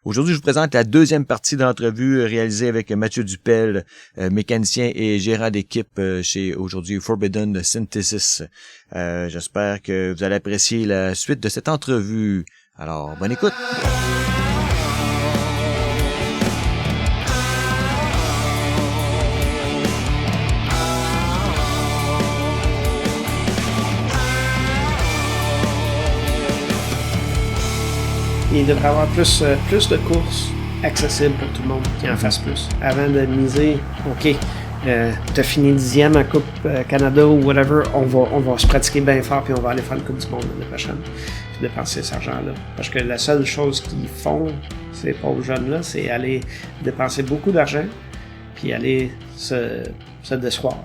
Aujourd'hui, je vous présente la deuxième partie de l'entrevue réalisée avec Mathieu Dupel, mécanicien et gérant d'équipe chez aujourd'hui Forbidden Synthesis. J'espère que vous allez apprécier la suite de cette entrevue. Alors, bonne écoute! Il devrait y avoir plus de courses accessibles pour tout le monde, qui en fassent plus. Avant de miser, OK, t'as fini 10e à Coupe Canada ou whatever, on va se pratiquer bien fort puis on va aller faire la Coupe du monde l'année prochaine. Puis dépenser cet argent-là. Parce que la seule chose qu'ils font, ces pauvres jeunes-là, c'est aller dépenser beaucoup d'argent puis aller se décevoir.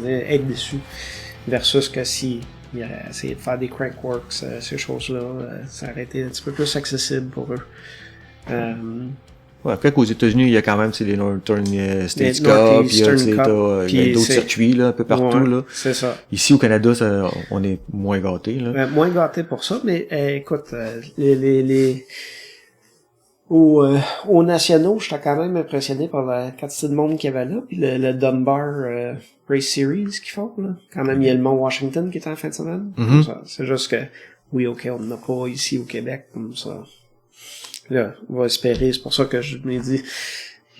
Être déçu. Versus que si il a essayé de faire des crankworks, ces choses-là, ça aurait été un petit peu plus accessible pour eux. Ouais, après qu'aux États-Unis, il y a quand même les Northern States Cup, il y a d'autres circuits là, un peu partout. Ouais, là. C'est ça. Ici au Canada, on est moins gâtés. Moins gâtés pour ça, mais écoute, aux nationaux, j'étais quand même impressionné par la quantité de monde qu'il y avait là, puis le Dunbar Race Series qu'ils font, là. Quand même, il y a le Mont Washington qui est en fin de semaine. Mm-hmm. Ça, c'est juste que, oui, OK, on n'en a pas ici au Québec, comme ça. Là, on va espérer, c'est pour ça que je me dis,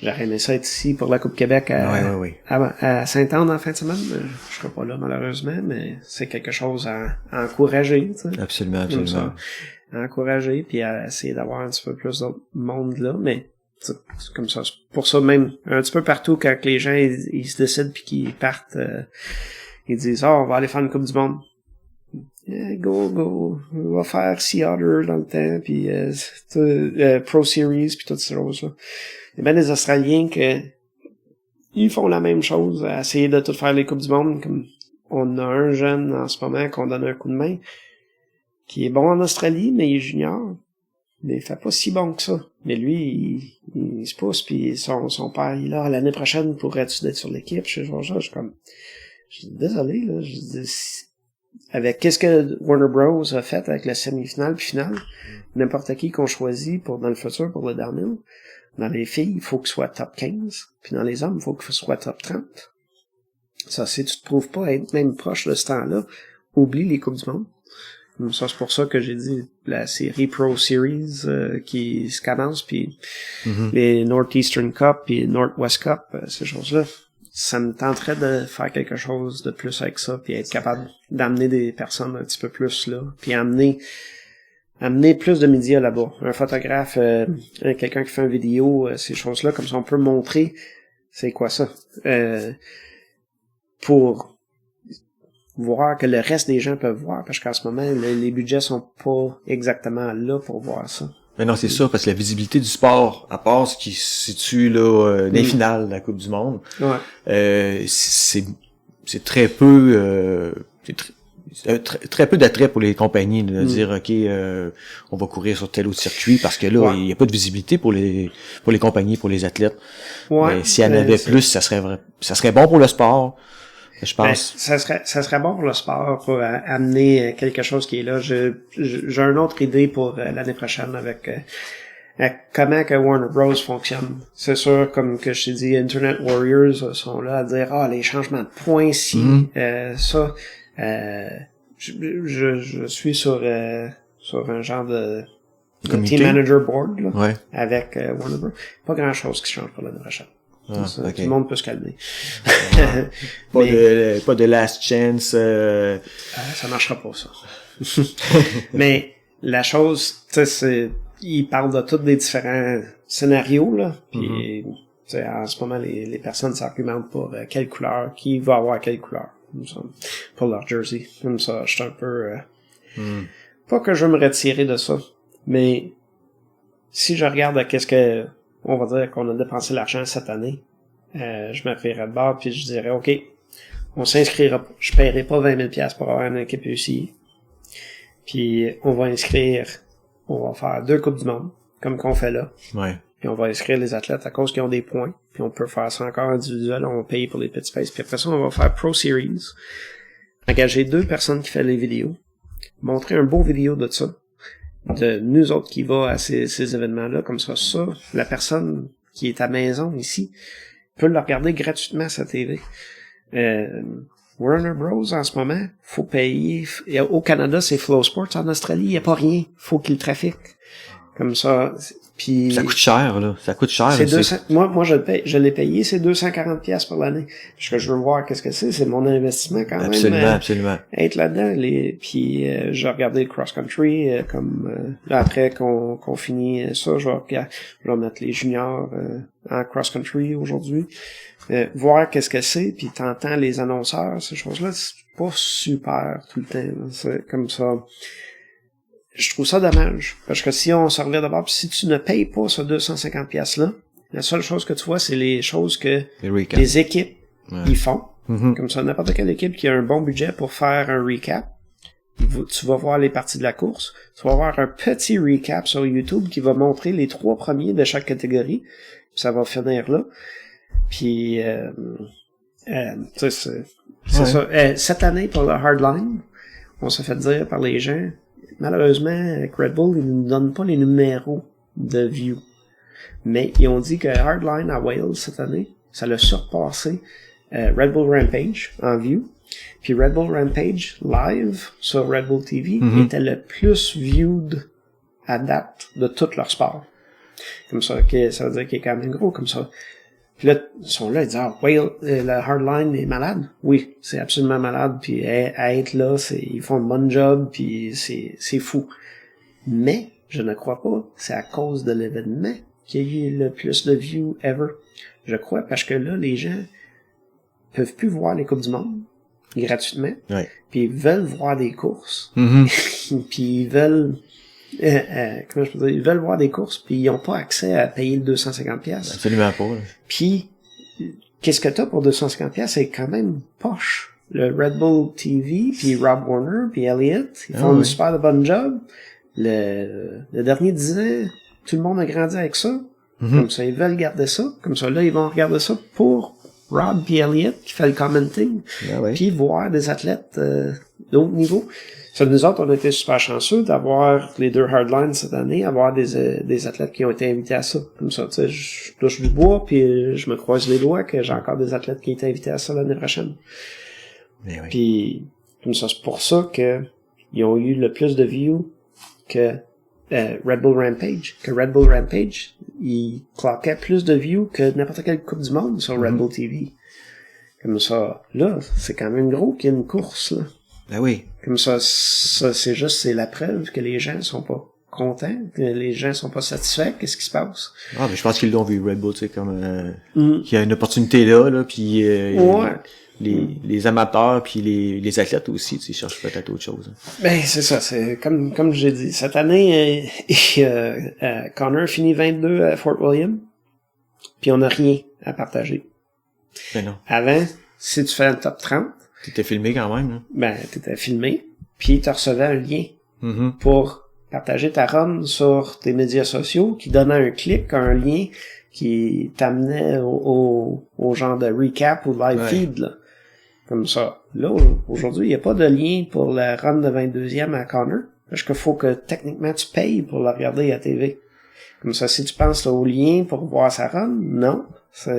j'aurais aimé ça être ici pour la Coupe Québec à Saint-Anne en fin de semaine. Je serai pas là, malheureusement, mais c'est quelque chose à encourager, tu sais. Absolument. À encourager, puis à essayer d'avoir un petit peu plus de monde là, mais c'est comme ça. C'est pour ça même, un petit peu partout, quand les gens ils se décident puis qu'ils partent, ils disent « on va aller faire une Coupe du monde. » Go, on va faire Sea Otter dans le temps, puis Pro Series, puis toutes ces choses-là. Il y a bien des Australiens ils font la même chose, à essayer de tout faire les Coupes du monde, comme on a un jeune en ce moment qu'on donne un coup de main, qui est bon en Australie, mais il est junior. Mais il fait pas si bon que ça. Mais lui, il se pousse, puis son père, il est là, l'année prochaine, pourrais-tu être sur l'équipe? Je suis désolé, là. Je dis, avec qu'est-ce que Warner Bros a fait avec la semi-finale puis finale, n'importe qui qu'on choisit dans le futur, pour le downhill, dans les filles, il faut qu'il soit top 15, puis dans les hommes, il faut qu'il soit top 30. Ça, si tu te prouves pas être même proche de ce temps-là, oublie les Coupes du monde. Ça, c'est pour ça que j'ai dit la série Pro Series qui se commence, puis les Northeastern Cup puis Northwest Cup, ces choses-là. Ça me tenterait de faire quelque chose de plus avec ça, puis être capable d'amener des personnes un petit peu plus là, puis amener plus de médias là-bas. Un photographe, quelqu'un qui fait une vidéo, ces choses-là, comme ça on peut montrer c'est quoi ça. Pour voir que le reste des gens peuvent voir, parce qu'en ce moment, les budgets sont pas exactement là pour voir ça. Mais non, c'est ça, parce que la visibilité du sport, à part ce qui se situe là, les finales de la Coupe du monde, c'est très peu très peu d'attrait pour les compagnies de dire OK, on va courir sur tel autre circuit, parce que là, il y a pas de visibilité pour les compagnies, pour les athlètes. Mais s'il y en avait plus, ça serait bon pour le sport. Je pense. Ça serait bon pour le sport, pour amener quelque chose qui est là. J'ai une autre idée pour l'année prochaine avec comment que Warner Bros fonctionne. C'est sûr, comme que je t'ai dit, Internet Warriors sont là à dire les changements de points ici, ça. Je suis sur un genre de team manager board là, avec Warner Bros. Pas grand chose qui change pour l'année prochaine. Tout le monde peut se calmer. Pas de last chance. Ça marchera pas, ça. Mais la chose, tu sais, ils parlent de tous des différents scénarios, là. Puis, tu sais, en ce moment, les personnes s'argumentent pour quelle couleur, qui va avoir quelle couleur, comme ça, pour leur jersey. Comme ça, je suis un peu... Pas que je veux me retirer de ça, mais si je regarde à qu'est-ce que... On va dire qu'on a dépensé l'argent cette année. Je m'appellerais de bord puis je dirais, OK, on s'inscrira. Je paierai pas 20 000 $ pour avoir une équipe UCI. Puis on va faire 2 Coupes du monde, comme qu'on fait là. Puis on va inscrire les athlètes à cause qu'ils ont des points. Puis on peut faire ça encore individuel, on va payer pour les petits spaces. Puis après ça, on va faire Pro Series. Engager 2 personnes qui font les vidéos. Montrer un beau vidéo de ça. de nous autres qui va à ces événements-là, comme ça, la personne qui est à maison ici peut le regarder gratuitement à sa TV. Warner Bros. En ce moment, faut payer. Au Canada, c'est Flow Sports. En Australie, il n'y a pas rien. Faut qu'il trafique. Comme ça. Puis ça coûte cher, là. Ça coûte cher. C'est 200, moi, je l'ai payé, c'est 240$ par l'année. Parce que je veux voir qu'est-ce que c'est mon investissement quand même. Absolument. Être là-dedans, puis j'ai regardé le cross-country, là, après qu'on finit ça, je vais mettre les juniors en cross-country aujourd'hui. Voir qu'est-ce que c'est, puis t'entends les annonceurs, ces choses-là, c'est pas super tout le temps. Là. C'est comme ça. Je trouve ça dommage, parce que si on se revient d'abord, si tu ne payes pas ce 250$-là, la seule chose que tu vois, c'est les choses que les équipes ils font. Mm-hmm. Comme ça, n'importe quelle équipe qui a un bon budget pour faire un recap, tu vas voir les parties de la course, tu vas voir un petit recap sur YouTube qui va montrer les 3 premiers de chaque catégorie, puis ça va finir là. Puis, c'est ça. Cette année, pour le Hardline, on s'est fait dire par les gens, malheureusement, avec Red Bull, ils ne nous donnent pas les numéros de view. Mais ils ont dit que Hardline à Wales cette année, ça l'a surpassé Red Bull Rampage en view. Puis Red Bull Rampage live sur Red Bull TV était le plus viewed à date de tout leur sport. Comme ça, ça veut dire qu'il est quand même gros comme ça. Puis là, ils sont là, ils disent, le Hardline est malade. Oui, c'est absolument malade. Puis à être là, ils font un bon job, puis c'est fou. Mais, je ne crois pas, c'est à cause de l'événement qu'il y a eu le plus de views ever. Je crois, parce que là, les gens peuvent plus voir les Coupes du Monde gratuitement. Ouais. Puis ils veulent voir des courses. Puis ils veulent... comment je peux dire, ils veulent voir des courses puis ils ont pas accès à payer le 250$. Absolument pas. Puis qu'est-ce que t'as pour 250$? C'est quand même poche. Le Red Bull TV puis Rob Warner puis Elliott, ils font une super bonne job. Le dernier 10 ans, tout le monde a grandi avec ça. Comme ça, ils veulent garder ça. Comme ça, là, ils vont regarder ça pour Rob puis Elliott qui fait le commenting. Puis voir des athlètes de haut niveau. Ça, nous autres, on a été super chanceux d'avoir les 2 Hardlines cette année, avoir des athlètes qui ont été invités à ça. Comme ça, tu sais, je touche du bois, puis je me croise les doigts que j'ai encore des athlètes qui ont été invités à ça l'année prochaine. Puis, comme ça, c'est pour ça que ils ont eu le plus de views que Red Bull Rampage. Que Red Bull Rampage, il cloquait plus de views que n'importe quelle Coupe du Monde sur Red Bull TV. Comme ça, là, c'est quand même gros qu'il y ait une course, là. Ben oui. Comme ça, c'est la preuve que les gens sont pas contents, que les gens sont pas satisfaits, qu'est-ce qui se passe. Ah, mais je pense qu'ils l'ont vu, Red Bull, tu sais, comme, qu'il y a une opportunité là, puis les amateurs puis les athlètes aussi, tu sais, cherchent peut-être autre chose. Ben, c'est ça, c'est comme j'ai dit. Cette année, Connor finit 22 à Fort William, puis on n'a rien à partager. Ben non. Avant, si tu fais un top 30, t'étais filmé quand même, là. Ben, t'étais filmé, puis tu recevais un lien pour partager ta run sur tes médias sociaux qui donnait un clic, un lien qui t'amenait au genre de recap ou live feed, là. Comme ça. Là, aujourd'hui, il n'y a pas de lien pour la run de 22e à Connor, parce qu'il faut que techniquement tu payes pour la regarder à TV. Comme ça, si tu penses là, au lien pour voir sa run, non, ça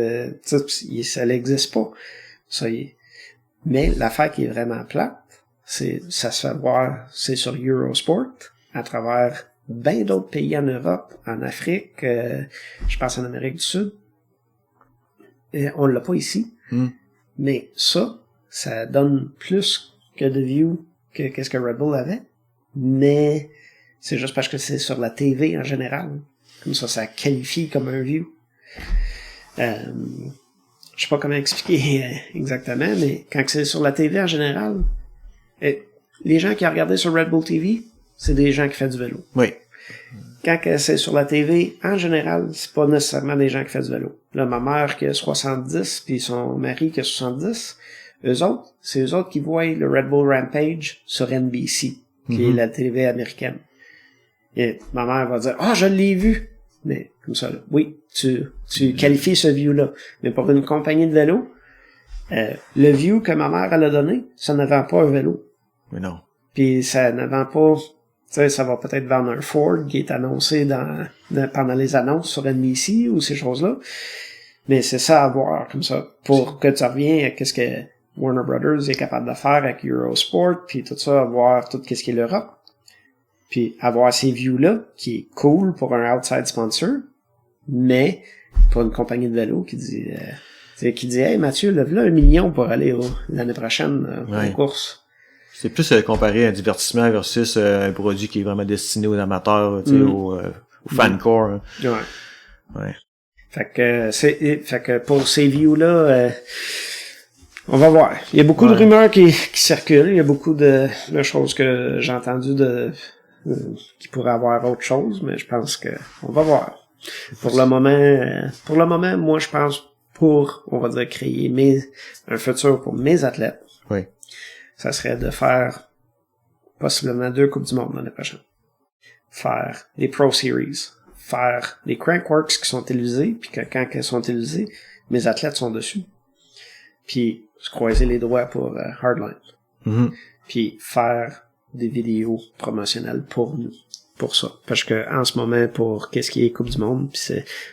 n'existe pas. Ça y est. Mais l'affaire qui est vraiment plate, ça se fait voir, c'est sur Eurosport, à travers bien d'autres pays en Europe, en Afrique, je pense en Amérique du Sud. Et on l'a pas ici. Mais ça donne plus que de views que qu'est-ce que Red Bull avait. Mais c'est juste parce que c'est sur la TV en général. Comme ça qualifie comme un view. Je sais pas comment expliquer exactement, mais quand c'est sur la TV en général, les gens qui ont regardé sur Red Bull TV, c'est des gens qui font du vélo. Oui. Quand c'est sur la TV, en général, c'est pas nécessairement des gens qui font du vélo. Là, ma mère qui a 70, puis son mari qui a 70, c'est eux autres qui voient le Red Bull Rampage sur NBC, qui est la TV américaine. Et ma mère va dire, je l'ai vu. Mais, comme ça, là, oui, tu qualifies ce view-là. Mais pour une compagnie de vélo, le view que ma mère, elle a donné, ça ne vend pas un vélo. Mais non. Puis ça ne vend pas sais, ça va peut-être vendre un Ford qui est annoncé pendant les annonces sur NBC ou ces choses-là. Mais c'est ça à voir, comme ça, pour que tu reviens à qu'est-ce que Warner Brothers est capable de faire avec Eurosport, puis tout ça, à voir tout qu'est-ce qui est l'Europe. Puis avoir ces views-là, qui est cool pour un outside sponsor, mais pour une compagnie de vélo qui dit hey Mathieu, lève-là 1 million pour aller l'année prochaine aux courses. C'est plus comparer un divertissement versus un produit qui est vraiment destiné aux amateurs, tu sais, aux fancore. Hein. Ouais. Fait que pour ces views-là, on va voir. Il y a beaucoup de rumeurs qui circulent. Il y a beaucoup de choses que j'ai entendues qui pourraient avoir autre chose, mais je pense que on va voir. Pour le moment, moi, je pense on va dire, créer un futur pour mes athlètes. Oui. Ça serait de faire possiblement 2 Coupes du Monde l'année prochaine. Faire des Pro Series. Faire des Crankworks qui sont télévisés, puis que quand elles sont télévisées, mes athlètes sont dessus. Puis se croiser les doigts pour Hardline. Mm-hmm. Puis faire des vidéos promotionnelles pour nous. Pour ça. Parce que en ce moment, pour qu'est-ce qui est Coupe du Monde, puis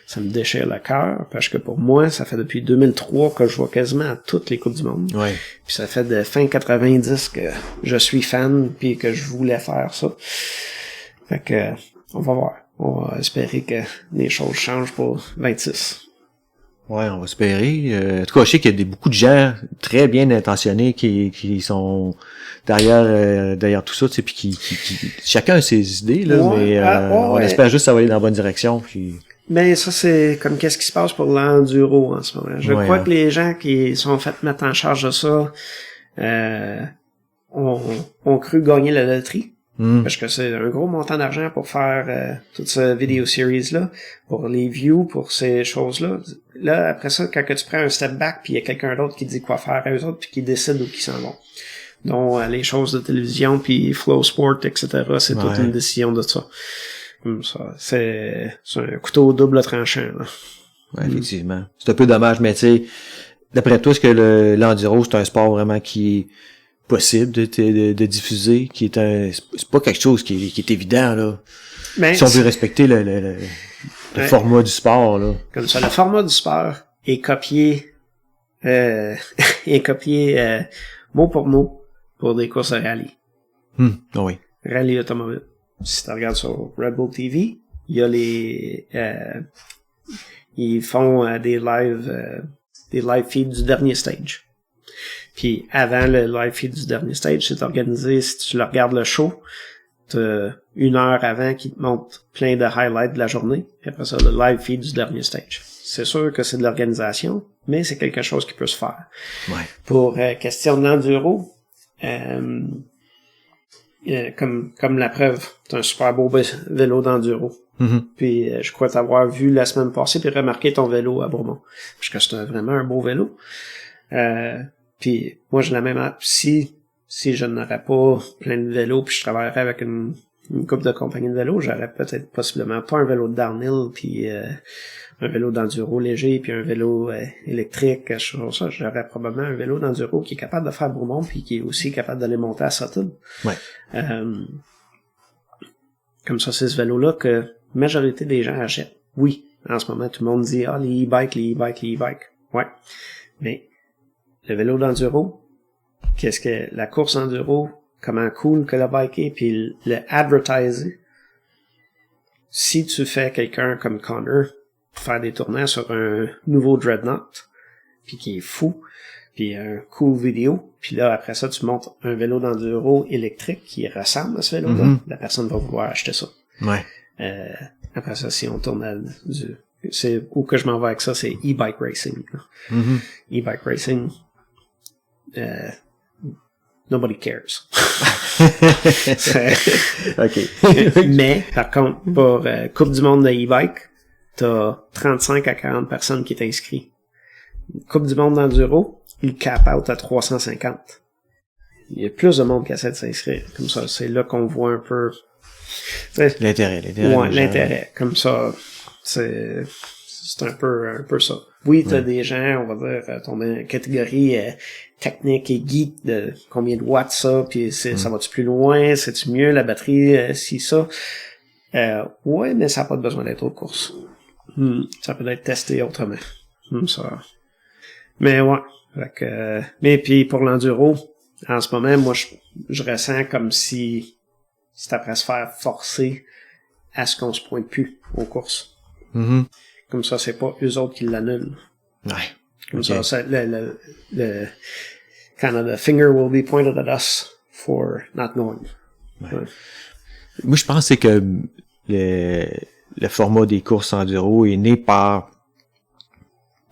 ça me déchire le cœur, parce que pour moi, ça fait depuis 2003 que je vois quasiment à toutes les Coupes du Monde. Ouais. Puis ça fait de fin 90 que je suis fan, puis que je voulais faire ça. Fait que, on va voir. On va espérer que les choses changent pour 26. Ouais, on va espérer. En tout cas, je sais qu'il y a beaucoup de gens très bien intentionnés qui sont derrière tout ça, tu sais, puis qui chacun a ses idées là, mais on espère juste que ça va aller dans la bonne direction. Puis ben ça c'est comme qu'est-ce qui se passe pour l'enduro en ce moment. Je crois que les gens qui sont fait mettre en charge de ça ont cru gagner la loterie. Parce que c'est un gros montant d'argent pour faire toute cette vidéo series-là, pour les views, pour ces choses-là. Là, après ça, quand que tu prends un step back, puis il y a quelqu'un d'autre qui dit quoi faire à eux autres, puis qui décide où ils s'en vont. Donc, les choses de télévision, puis Flow Sport, etc., c'est toute une décision de ça. Comme ça, c'est un couteau double tranchant, là. Ouais, effectivement. C'est un peu dommage, mais tu sais, d'après toi, est-ce que l'enduro, c'est un sport vraiment qui est possible de diffuser, qui est c'est pas quelque chose qui est évident, là. Mais si on veut respecter le format du sport, là. Comme ça, le format du sport est copié mot pour mot pour des courses à rallye. Oui. Rallye automobile. Si tu regardes sur Red Bull TV, il y a ils font des live feeds du dernier stage. Puis avant le live feed du dernier stage, c'est organisé, si tu le regardes le show, t'as 1 heure avant qui te montre plein de highlights de la journée. Et après ça, le live feed du dernier stage. C'est sûr que c'est de l'organisation, mais c'est quelque chose qui peut se faire. Ouais. Pour question de l'enduro, comme la preuve, c'est un super beau vélo d'enduro. Mm-hmm. Puis je crois t'avoir vu la semaine passée puis remarqué ton vélo à Bromont. Parce que c'est vraiment un beau vélo. Puis moi j'ai la même app. Si je n'aurais pas plein de vélos puis je travaillerais avec une couple de compagnies de vélos, j'aurais peut-être possiblement pas un vélo de downhill puis un vélo d'enduro léger puis un vélo électrique, quelque chose comme ça. J'aurais probablement un vélo d'enduro qui est capable de faire Bromont puis qui est aussi capable d'aller monter à Sutton. Ouais. Comme ça, c'est ce vélo-là que la majorité des gens achètent. Oui, en ce moment, tout le monde dit « Ah, les e-bikes. » Ouais. Mais le vélo d'enduro, qu'est-ce que la course enduro, comment cool que le bike est, puis le advertiser. Si tu fais quelqu'un comme Connor faire des tournages sur un nouveau Dreadnought, puis qui est fou, puis un cool vidéo, puis là, après ça, tu montes un vélo d'enduro électrique qui ressemble à ce vélo-là, la personne va vouloir acheter ça. Ouais. Après ça, si on tourne c'est où que je m'en vais avec ça, c'est e-bike racing. E-bike racing, nobody cares. OK. Mais, par contre, pour Coupe du monde de e-bike, t'as 35 à 40 personnes qui est inscrites. Coupe du monde d'enduro, il cap out à 350. Il y a plus de monde qui essaie de s'inscrire. Comme ça, c'est là qu'on voit un peu... L'intérêt. Ouais, l'intérêt. Comme ça, c'est c'est un peu ça. Oui, t'as des gens, on va dire, ton catégorie technique et geek de combien de watts ça, puis ça va-tu plus loin, c'est-tu mieux, la batterie, si ça. Ouais, mais ça n'a pas besoin d'être aux courses. Ça peut être testé autrement. Ça. Mais ouais. Mais puis pour l'enduro, en ce moment, moi je ressens comme si c'était après se faire forcer à ce qu'on se pointe plus aux courses. Mm-hmm. Comme ça, c'est pas eux autres qui l'annulent. Ouais. Comme ça, le kind of the finger will be pointed at us for not going. Ouais. Moi, je pense que le format des courses enduro est né par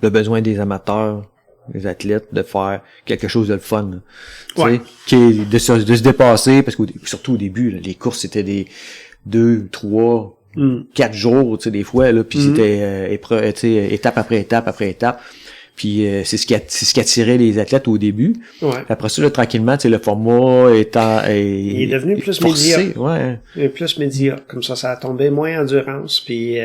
le besoin des amateurs, des athlètes, de faire quelque chose de le fun. Ouais. Qui est de se dépasser, parce que surtout au début, là, les courses c'était des 2, 3, 4 jours, tu sais, des fois, là, puis c'était étape après étape après étape. Puis c'est ce qui attirait les athlètes au début. Ouais. Après ça, là, tranquillement, tu sais, le format il est devenu plus forcé, médiocre. ouais. Il est plus médiocre. Comme ça a tombé moins endurance, puis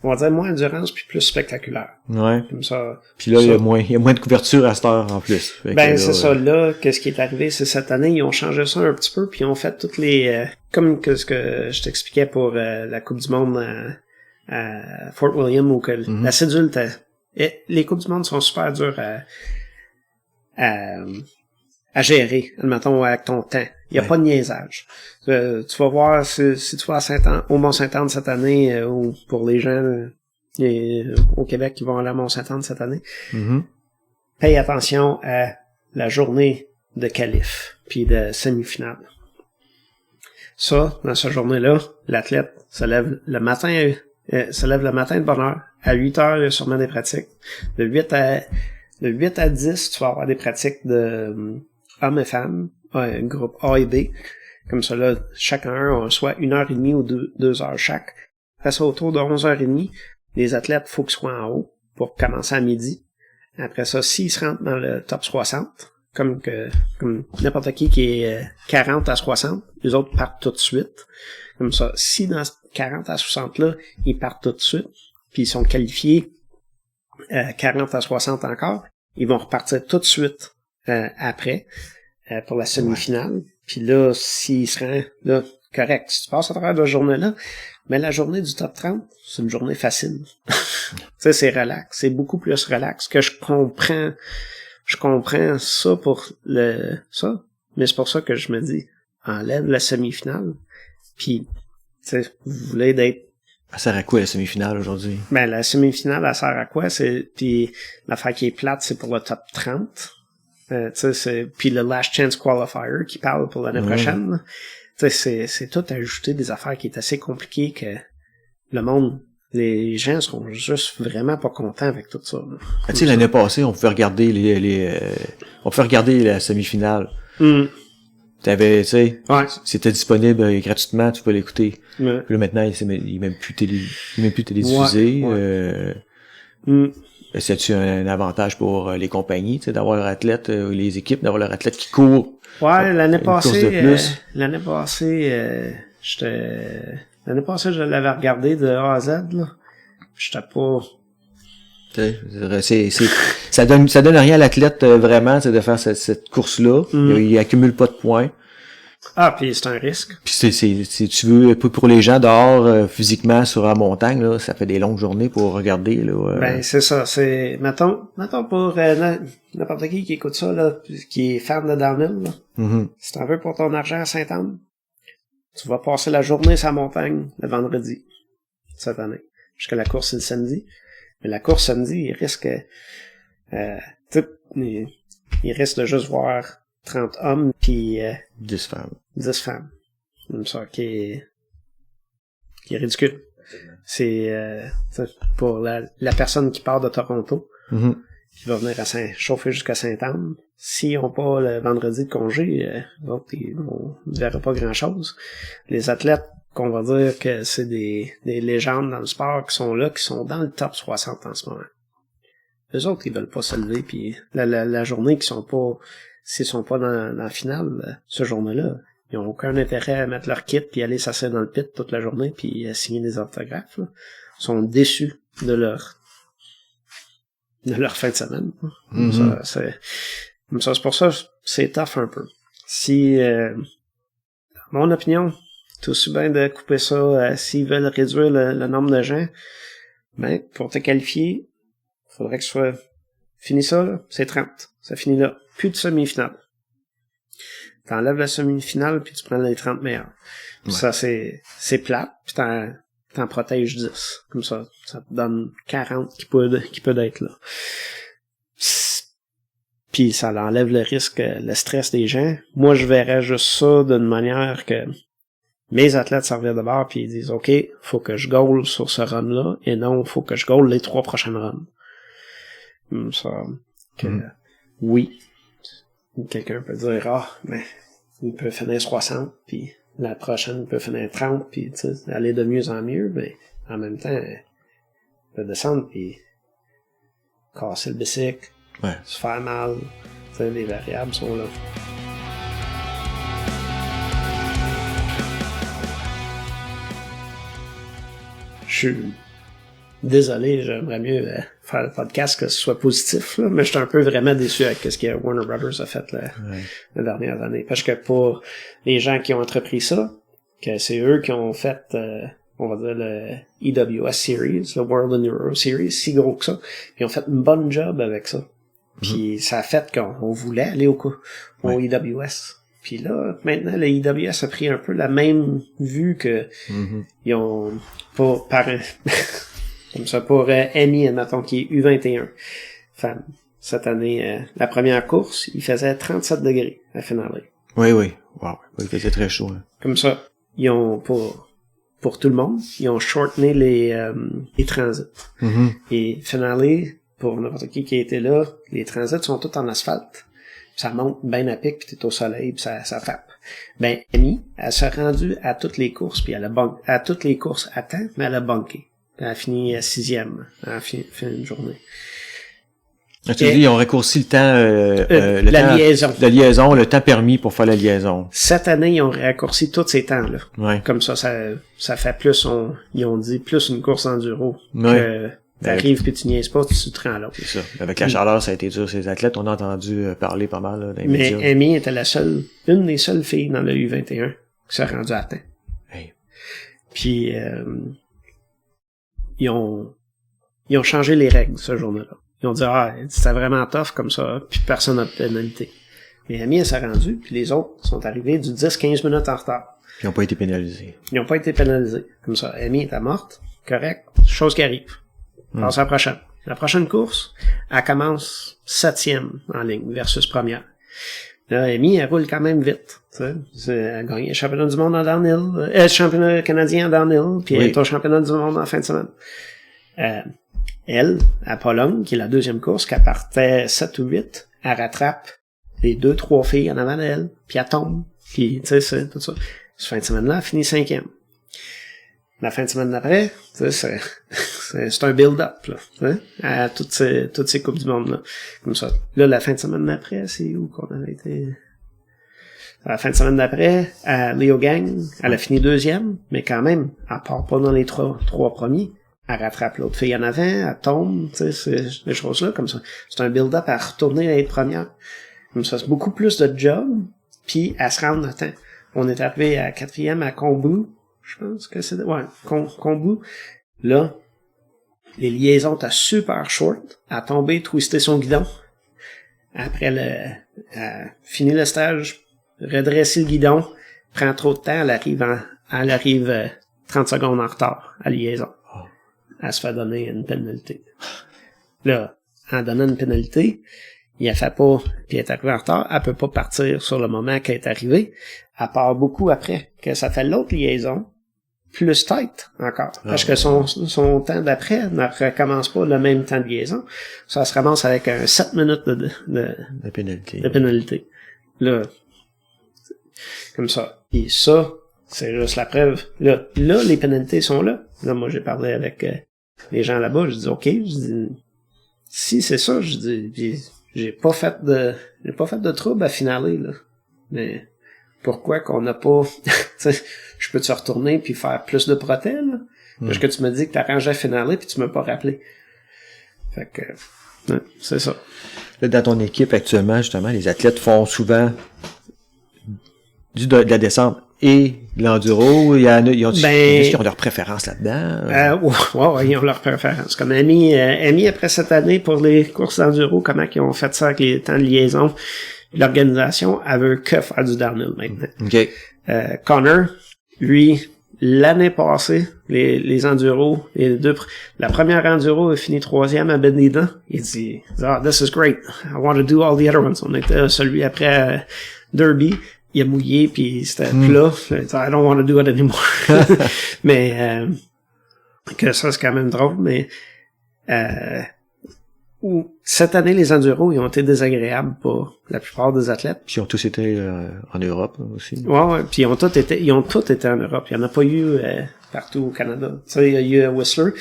on va dire moins endurance, puis plus spectaculaire. Ouais. Comme ça. Puis là, il y a moins de couverture à cette heure en plus. C'est ça. Là, qu'est-ce qui est arrivé, c'est cette année, ils ont changé ça un petit peu, puis ils ont fait toutes les comme que ce que je t'expliquais pour la Coupe du Monde à Fort William, où que la cédule et les Coupes du Monde sont super dures à gérer, admettons, avec ton temps. Il n'y a pas de niaisage. Tu vas voir, si tu vas au Mont-Saint-Anne cette année, ou pour les gens au Québec qui vont aller à Mont-Saint-Anne cette année, paye attention à la journée de qualif, puis de semi-finale. Ça, dans cette journée-là, l'athlète se lève le matin de bonne heure. À 8 heures, il y a sûrement des pratiques. De 8 à 10, tu vas avoir des pratiques de hommes et femmes, groupe A et B. Comme ça, là, chacun a soit 1h30 ou 2 heures chaque. Après ça, autour de 11h30, les athlètes, faut qu'ils soient en haut pour commencer à midi. Après ça, s'ils se rentrent dans le top 60, comme n'importe qui est 40 à 60, les autres partent tout de suite. Comme ça, si dans 40 à 60 là, ils partent tout de suite, puis ils sont qualifiés 40 à 60 encore, ils vont repartir tout de suite après pour la semi-finale. Puis là, s'ils se rendent là, correct. Si tu passes à travers de la journée-là, mais la journée du top 30, c'est une journée facile. Tu sais, c'est relax. C'est beaucoup plus relax que je comprends ça pour ça. Mais c'est pour ça que je me dis, enlève la semi-finale. Puis, tu sais, vous voulez d'être... Elle sert à quoi la semi-finale aujourd'hui? Ben, la semi-finale, elle sert à quoi? Puis l'affaire qui est plate, c'est pour le top 30. Tu sais, puis le Last Chance Qualifier qui parle pour l'année prochaine. Tu sais, c'est tout ajouter des affaires qui est assez compliquées que le monde, les gens seront juste vraiment pas contents avec tout ça. Tu sais, l'année passée, on pouvait regarder on pouvait regarder la semi-finale. T'avais, tu sais, c'était disponible gratuitement, tu peux l'écouter. Puis là, maintenant, il est même plus télédiffusé. C'est-tu un avantage pour les compagnies, tu sais, d'avoir leur athlète, les équipes, d'avoir leur athlète qui court? Ouais, l'année passée, je l'avais regardé de A à Z, là. J'étais pas... Ça donne rien à l'athlète, vraiment, c'est de faire cette course-là. Il accumule pas de points. Ah, puis c'est un risque. Puis si tu veux, pour les gens dehors, physiquement, sur la montagne, là, ça fait des longues journées pour regarder, là. Ben, c'est ça, mettons pour n'importe qui écoute ça, là, qui est fan de downhill, là. Si t'en veux pour ton argent à Sainte-Anne, tu vas passer la journée sur la montagne le vendredi, cette année. Jusqu'à la course, c'est le samedi. Mais la course samedi, il risque, il risque de juste voir 30 hommes puis 10 femmes. 10 femmes. Comme ça, qui est ridicule. C'est pour la personne qui part de Toronto, qui va venir chauffer jusqu'à Sainte-Anne. S'ils n'ont pas le vendredi de congé, donc ils ne verront pas grand-chose. Les athlètes, qu'on va dire que c'est des légendes dans le sport qui sont là, qui sont dans le top 60 en ce moment. Eux autres, ils veulent pas se lever, puis la journée s'ils sont pas dans la finale, ce journée-là, ils ont aucun intérêt à mettre leur kit puis aller s'asseoir dans le pit toute la journée puis signer des autographes, là. Ils sont déçus de leur leur fin de semaine. Mm-hmm. C'est pour ça, c'est tough un peu. Si, mon opinion, c'est aussi bien de couper ça, s'ils veulent réduire le nombre de gens, ben, pour te qualifier, faudrait que ce soit, fini ça, là, c'est 30. Ça finit là. Plus de semi-finale. T'enlèves la semi-finale, puis tu prends les 30 meilleurs. Ouais. Ça, c'est plate, puis t'en protèges 10. Comme ça te donne 40 qui peut être là. Puis ça enlève le risque, le stress des gens. Moi, je verrais juste ça d'une manière que mes athlètes s'en reviennent de bord puis ils disent, OK, faut que je goal sur ce run-là, et non, faut que je goal les 3 prochaines runs. Ça, oui. Quelqu'un peut dire, mais il peut finir 60, puis la prochaine peut finir 30, puis tu sais, aller de mieux en mieux, mais en même temps, il peut descendre, puis casser le bicycle, se faire mal, tu sais, les variables sont là. Je suis désolé, j'aimerais mieux faire le podcast que ce soit positif, là, mais je suis un peu vraiment déçu avec ce que Warner Brothers a fait les dernières années. Parce que pour les gens qui ont entrepris ça, que c'est eux qui ont fait, on va dire, le EWS Series, le World Enduro Series, si gros que ça, ils ont fait une bonne job avec ça. Puis ça a fait qu'on voulait aller au EWS. Puis là, maintenant, le EWS a pris un peu la même vue que ils ont comme ça pour Amy, admettons, qui est U21 femme. Cette année, la première course, il faisait 37 degrés à finale. Oui. Wow. Il faisait très chaud. Hein. Comme ça, ils ont, pour tout le monde, ils ont shortené les transits. Et finale, pour n'importe qui était là, les transits sont tous en asphalte. Ça monte bien à pic, puis t'es au soleil, puis ça frappe. Ben, Amy, elle s'est rendue à toutes les courses, puis elle a à toutes les courses à temps, mais elle a bunké. Elle a fini 6e. Elle a fini une journée. Tu dis, ils ont raccourci le temps, la liaison, le temps permis pour faire la liaison. Cette année, ils ont raccourci tous ces temps-là. Ouais. Comme ça fait plus, ils ont dit plus une course enduro. Que t'arrives puis tu niaises pas, tu te rends là. C'est ça. Avec la chaleur, ça a été dur. Ces athlètes, on a entendu parler pas mal, là, dans les médias. Mais Amy était une des seules filles dans le U21 qui s'est rendue à temps. Hey. Puis, ils ont changé les règles ce jour-là. Ils ont dit, c'était vraiment tough comme ça, puis personne n'a de pénalité. Mais Amy, elle s'est rendue, puis les autres sont arrivés du 10-15 minutes en retard. Puis ils n'ont pas été pénalisés. Ils n'ont pas été pénalisés. Comme ça, Amy était morte, correct, chose qui arrive. Passe à la prochaine. La prochaine course, elle commence 7e en ligne versus première. Là, Amy, elle roule quand même vite. Elle a gagné le championnat du monde en downhill, championnat canadien en downhill, puis elle est au championnat du monde en fin de semaine. Elle, à Pologne, qui est la deuxième course, qu'elle partait 7 ou 8, elle rattrape les 2-3 filles en avant d'elle, puis elle tombe, puis tu sais, c'est tout ça. Cette fin de semaine-là, elle finit 5e. La fin de semaine d'après, c'est un build-up, là, à toutes ces coupes du monde, là. Comme ça. Là, la fin de semaine d'après, c'est où qu'on avait été? La fin de semaine d'après, à Leo Gang, elle a fini 2e, mais quand même, elle part pas dans les trois premiers. Elle rattrape l'autre fille en avant, elle tombe, tu sais, des choses-là, comme ça. C'est un build-up à retourner à être première. Comme ça, c'est beaucoup plus de job, puis à se rendre à temps. On est arrivé à 4e à Kombu, je pense que c'est... Ouais, Kombu. Là, les liaisons étaient super short. Elle a tombé, twisté son guidon. Après, elle a fini le stage, redressé le guidon, prend trop de temps, elle arrive 30 secondes en retard à liaison. Elle se fait donner une pénalité. Là, en donnant une pénalité, il a fait pas, puis elle est arrivée en retard, elle peut pas partir sur le moment qu'elle est arrivée. Elle part beaucoup après, que ça fait l'autre liaison, plus tight encore. Parce que son temps d'après ne recommence pas le même temps de liaison. Ça se ramasse avec 7 minutes de pénalité. Là, comme ça. Et ça, c'est juste la preuve. Là, les pénalités sont là. Là, moi, j'ai parlé avec les gens là-bas. Je dis, OK, si c'est ça, je dis, j'ai pas fait de trouble à finaler, là. Mais pourquoi qu'on n'a pas, je peux te retourner puis faire plus de protèges, là? Parce que tu me dis que t'arrangeais à finaler puis tu m'as pas rappelé. Fait que, ouais, c'est ça. Là, dans ton équipe, actuellement, justement, les athlètes font souvent de la descente et de l'enduro. Ils ont leur préférence là-dedans? Ouais, ils ont leur préférence. Comme Amy, après cette année, pour les courses d'enduro, comment ils ont fait ça avec les temps de liaison, l'organisation, elle veut que faire du downhill maintenant. OK. Connor, lui, l'année passée, les enduros, la première enduro a fini 3e à Benida. Il dit, this is great. I want to do all the other ones. On était celui après Derby. Il a mouillé puis c'était plat. I don't want to do it anymore. Mais, que ça, c'est quand même drôle, mais, cette année, les enduros, ils ont été désagréables pour la plupart des athlètes. Puis ils ont tous été en Europe aussi. Ouais, puis ils ont tous été en Europe. Il n'y en a pas eu partout au Canada. Tu sais, il y a eu Whistler,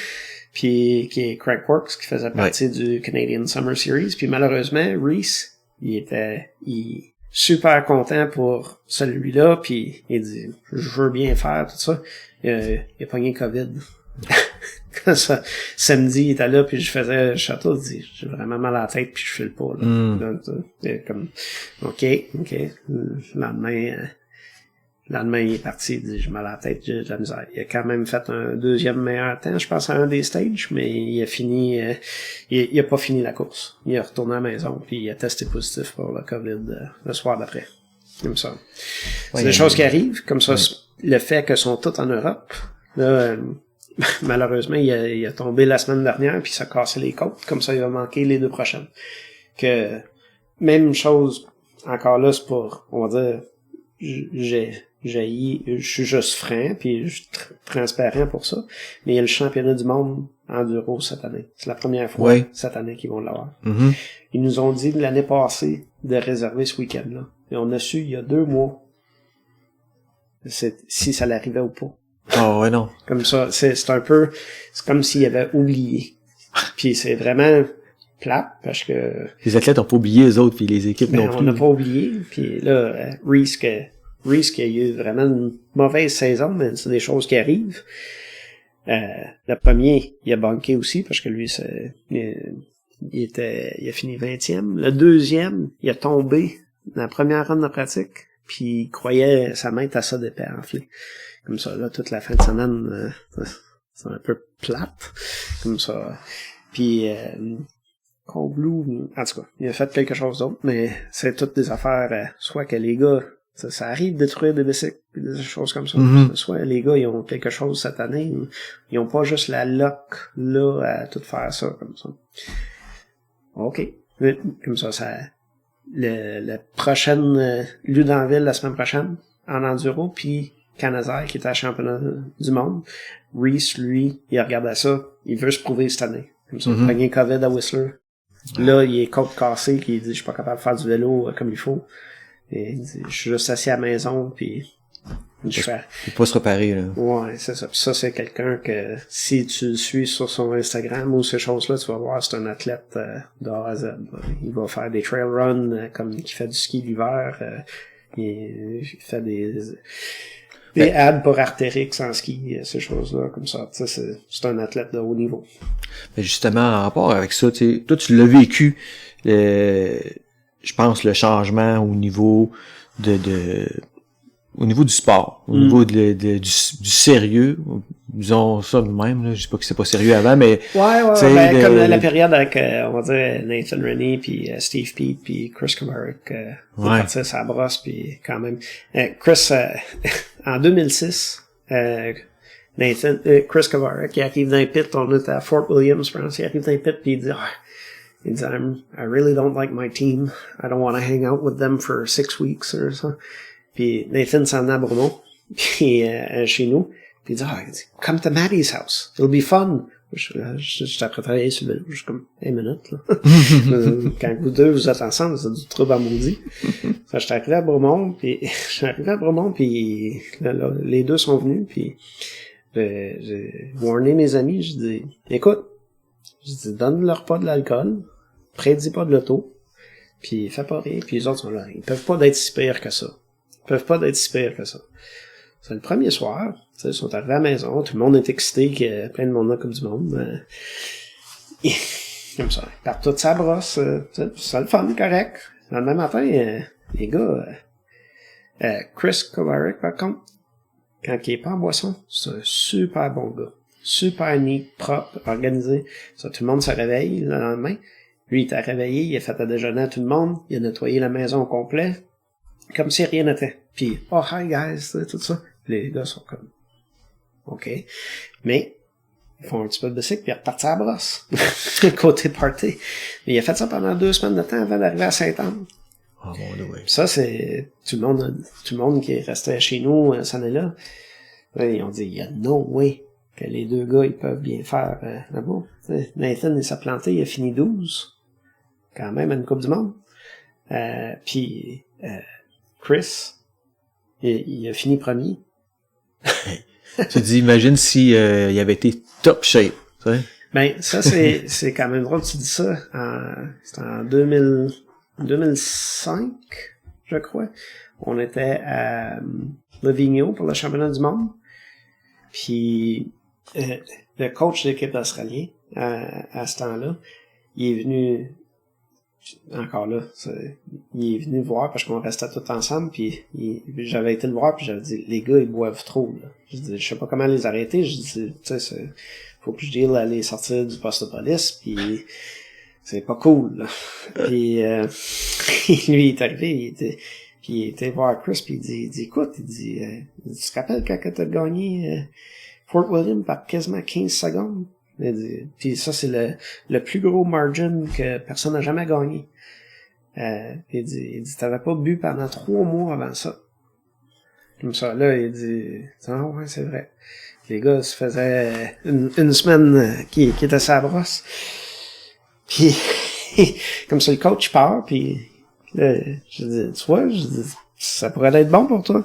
puis qui est Crankworks, qui faisait partie du Canadian Summer Series. Puis malheureusement, Reese, il était super content pour celui-là, puis il dit « Je veux bien faire tout ça ». Il a pogné COVID. Ça, samedi, il était là, puis je faisais le château, j'ai vraiment mal à la tête, puis je file pas, là. Donc, comme, OK. Le lendemain, il est parti, il dit, j'ai mal à la tête, j'ai de la misère. Il a quand même fait un deuxième meilleur temps, je pense, à un des stages, mais il a fini, il a pas fini la course. Il est retourné à la maison, puis il a testé positif pour le COVID le soir d'après. Comme ça. C'est des choses qui arrivent, comme ça, le fait que sont tous en Europe, là, malheureusement, il a tombé la semaine dernière, puis ça a cassé les côtes. Comme ça, il va manquer les 2 prochaines. Que, même chose, encore là, c'est pour, on va dire, je suis juste franc, puis je suis transparent pour ça. Mais il y a le championnat du monde enduro cette année. C'est la première fois cette année qu'ils vont l'avoir. Mm-hmm. Ils nous ont dit l'année passée de réserver ce week-end-là. Et on a su il y a 2 mois si ça l'arrivait ou pas. Oh, ouais, non. Comme ça, c'est un peu, c'est comme s'il avait oublié. Puis c'est vraiment plate, parce que... Les athlètes ont pas oublié les autres, puis les équipes non plus. On n'a pas oublié. Puis là, Reese qui a eu vraiment une mauvaise saison, mais c'est des choses qui arrivent. Le premier, il a banqué aussi, parce que lui, il a fini 20e. Le deuxième, il a tombé dans la première ronde de pratique, puis il croyait sa main à ça d'épais enflé. Comme ça, là, toute la fin de semaine, c'est un peu plate. Comme ça. Puis, Cold Blue, en tout cas, il a fait quelque chose d'autre, mais c'est toutes des affaires, soit que les gars, ça arrive de détruire des bicycles, des choses comme ça. Mm-hmm. Soit les gars, ils ont quelque chose cette année, ils ont pas juste la luck, là, à tout faire ça, comme ça. OK. Comme ça, la prochaine, Ludanville, la semaine prochaine, en enduro, puis Canazaire, qui était à championnat du monde. Reese, lui, il regarde à ça, il veut se prouver cette année. Comme ça, il a pogné COVID à Whistler. Là, il est côte cassée, puis il dit, je suis pas capable de faire du vélo comme il faut. Et il dit, je suis juste assis à la maison, puis je fais... Il peut pas se réparer, là. Ouais, c'est ça. Puis ça, c'est quelqu'un que, si tu le suis sur son Instagram ou ces choses-là, tu vas voir, c'est un athlète de A à Z. Il va faire des trail runs, comme il fait du ski l'hiver. Il fait des ads pour Artérix en ski, ces choses-là, comme ça. Tu sais, c'est un athlète de haut niveau. Mais justement, en rapport avec ça, tu sais, toi, tu l'as vécu, je pense, le changement au niveau au niveau du sport, au niveau du sérieux, disons ça de même, là, je sais pas que c'est pas sérieux avant, mais... Ouais, comme la période avec, on va dire, Nathan Rennie, puis Steve Peat, puis Chris Kovarik, partir sa brosse, puis quand même... Chris, en 2006, Chris Kovarik, il arrive dans les pits, on était à Fort Williams, je pense, il arrive dans les pits, puis il dit, I really don't like my team, I don't want to hang out with them for 6 weeks, or so. Puis Nathan s'en a à Brno, puis chez nous, puis il dit, come to Maddie's house, it'll be fun. Je t'apprends à travailler sur le vélo, je suis comme, 1 minute, là. Quand vous deux, vous êtes ensemble, c'est du trouble à maudit. Je suis arrivé à Bromont, puis là, les deux sont venus, puis j'ai warné mes amis, je dis, écoute, donne-leur pas de l'alcool, prédis pas de l'auto, puis fais pas rire, puis les autres sont là, ils peuvent pas être si pires que ça. C'est le premier soir, ils sont arrivés à la maison, tout le monde est excité, qu'il y a plein de monde là comme du monde. Comme ça. Il part toute sa brosse. C'est le fun, correct. Le lendemain matin, les gars, Chris Kovarik, par contre, quand il est pas en boisson, c'est un super bon gars. Super neat, propre, organisé. Ça, tout le monde se réveille le lendemain. Lui, il t'a réveillé, il a fait à déjeuner à tout le monde, il a nettoyé la maison au complet, comme si rien n'était. Puis, oh, hi guys, tout ça. Les gars sont comme, OK. Mais, ils font un petit peu de bicycle, puis ils repartent à la brosse. Côté party. Mais il a fait ça pendant 2 semaines de temps avant d'arriver à Saint-Anne. Oh, mon Dieu, oui. Ça, c'est tout le monde qui restait chez nous cette année-là. Ils ont dit, il y a no way que les 2 gars, ils peuvent bien faire là-bas. Nathan, il s'est planté, il a fini 12. Quand même, à une Coupe du Monde. Puis Chris, il a fini premier. Tu te dis, imagine si il avait été top shape. T'sais? Ben, ça, c'est quand même drôle que tu dis ça. C'était en 2005, je crois. On était à Livigno pour le championnat du monde. Puis le coach de l'équipe australienne à ce temps-là, il est venu encore là, il est venu voir parce qu'on restait tous ensemble, puis j'avais été le voir, puis j'avais dit, les gars, ils boivent trop, là. Je dis, je sais pas comment les arrêter, je dis, tu sais, faut que je dise à les sortir du poste de police, puis c'est pas cool, là. Puis lui, il est arrivé, il était voir Chris, puis il dit écoute, tu te rappelles quand t'as gagné Fort William par quasiment 15 secondes? Puis ça, c'est le plus gros margin que personne n'a jamais gagné. Il dit, t'avais pas bu pendant 3 mois avant ça. Comme ça, là, il dit, ah ouais, c'est vrai. Les gars, ça faisait une semaine qui était sa brosse. Puis, comme ça, le coach part, puis là, je dis, tu vois, ça pourrait être bon pour toi.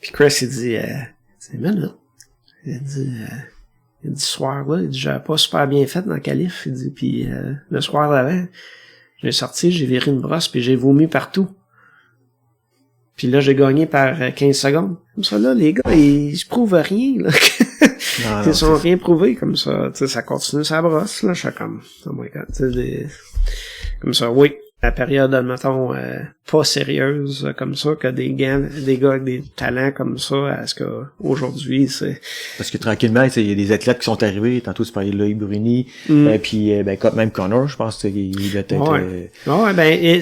Puis Chris, il dit, c'est minute. Il dit, ce soir-là, il dit, j'avais pas super bien fait dans le calife. Il dit, puis le soir d'avant, j'ai sorti, j'ai viré une brosse, puis j'ai vomi partout. Puis là, j'ai gagné par 15 secondes. Comme ça, là, les gars, ils se prouvent rien, là. Ils sont rien prouvés, comme ça. Tu sais, ça continue sa brosse, là. Je suis comme, oh my god, tu sais, comme ça, oui. La période, admettons, pas sérieuse, comme ça, que des gars avec des talents comme ça, à ce qu'aujourd'hui, c'est... Parce que tranquillement, il y a des athlètes qui sont arrivés, tantôt tu parlais de Loïc Bruni, puis même Connor, je pense qu'il était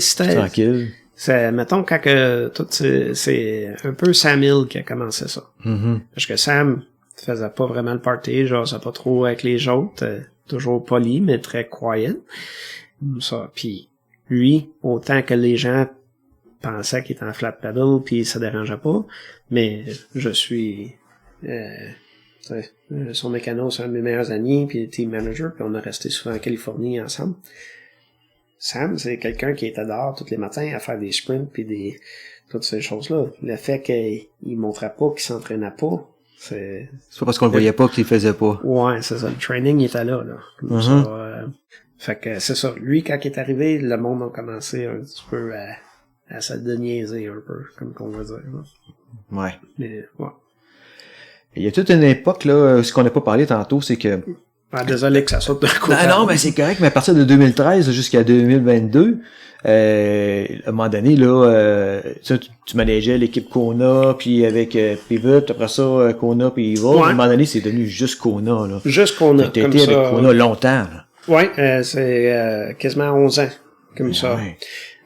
c'était tranquille. C'est, mettons, quand que tout c'est un peu Sam Hill qui a commencé ça. Mm-hmm. Parce que Sam faisait pas vraiment le party, genre, ça pas trop avec les autres, toujours poli, mais très quiet. Ça, puis lui, autant que les gens pensaient qu'il était en flat paddle, puis ça dérangeait pas, mais je suis son mécano, c'est un de mes meilleurs amis, puis team manager, puis on a resté souvent en Californie ensemble. Sam, c'est quelqu'un qui était dehors tous les matins à faire des sprints puis toutes ces choses-là. Le fait qu'il montrait pas, qu'il s'entraînait pas, c'est pas parce qu'on le voyait pas qu'il faisait pas. Ouais, c'est ça. Le training, il était là. Comme ça, fait que c'est ça. Lui, quand il est arrivé, le monde a commencé un petit peu à se déniaiser un peu, comme qu'on va dire. Là. Ouais. Mais, ouais. Il y a toute une époque, là, ce qu'on n'a pas parlé tantôt, c'est que... Ah, désolé que ça saute d'un côté. Non, mais c'est correct, mais à partir de 2013 jusqu'à 2022, à un moment donné, là, tu manageais l'équipe Kona, puis avec Pivot, après ça, Kona puis Evil. Ouais. À un moment donné, c'est devenu juste Kona, là. Juste Kona. T'as été avec Kona longtemps, là. Ouais, c'est quasiment 11 ans, comme ça. Ouais.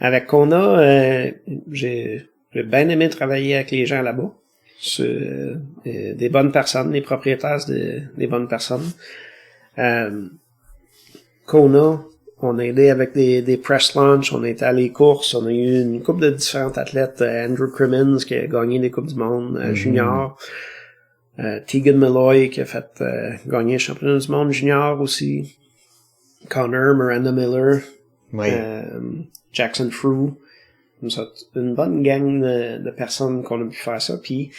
Avec Kona, j'ai bien aimé travailler avec les gens là-bas. C'est des bonnes personnes, les propriétaires, des bonnes personnes. Kona, on a aidé avec des press launch, on a été à les courses, on a eu une couple de différents athlètes, Andrew Crimmins qui a gagné des Coupes du Monde junior, Tegan Malloy qui a fait gagner le championnat du monde junior aussi, Connor, Miranda Miller, Jackson Frew, comme ça, une bonne gang de personnes qu'on a pu faire ça, puis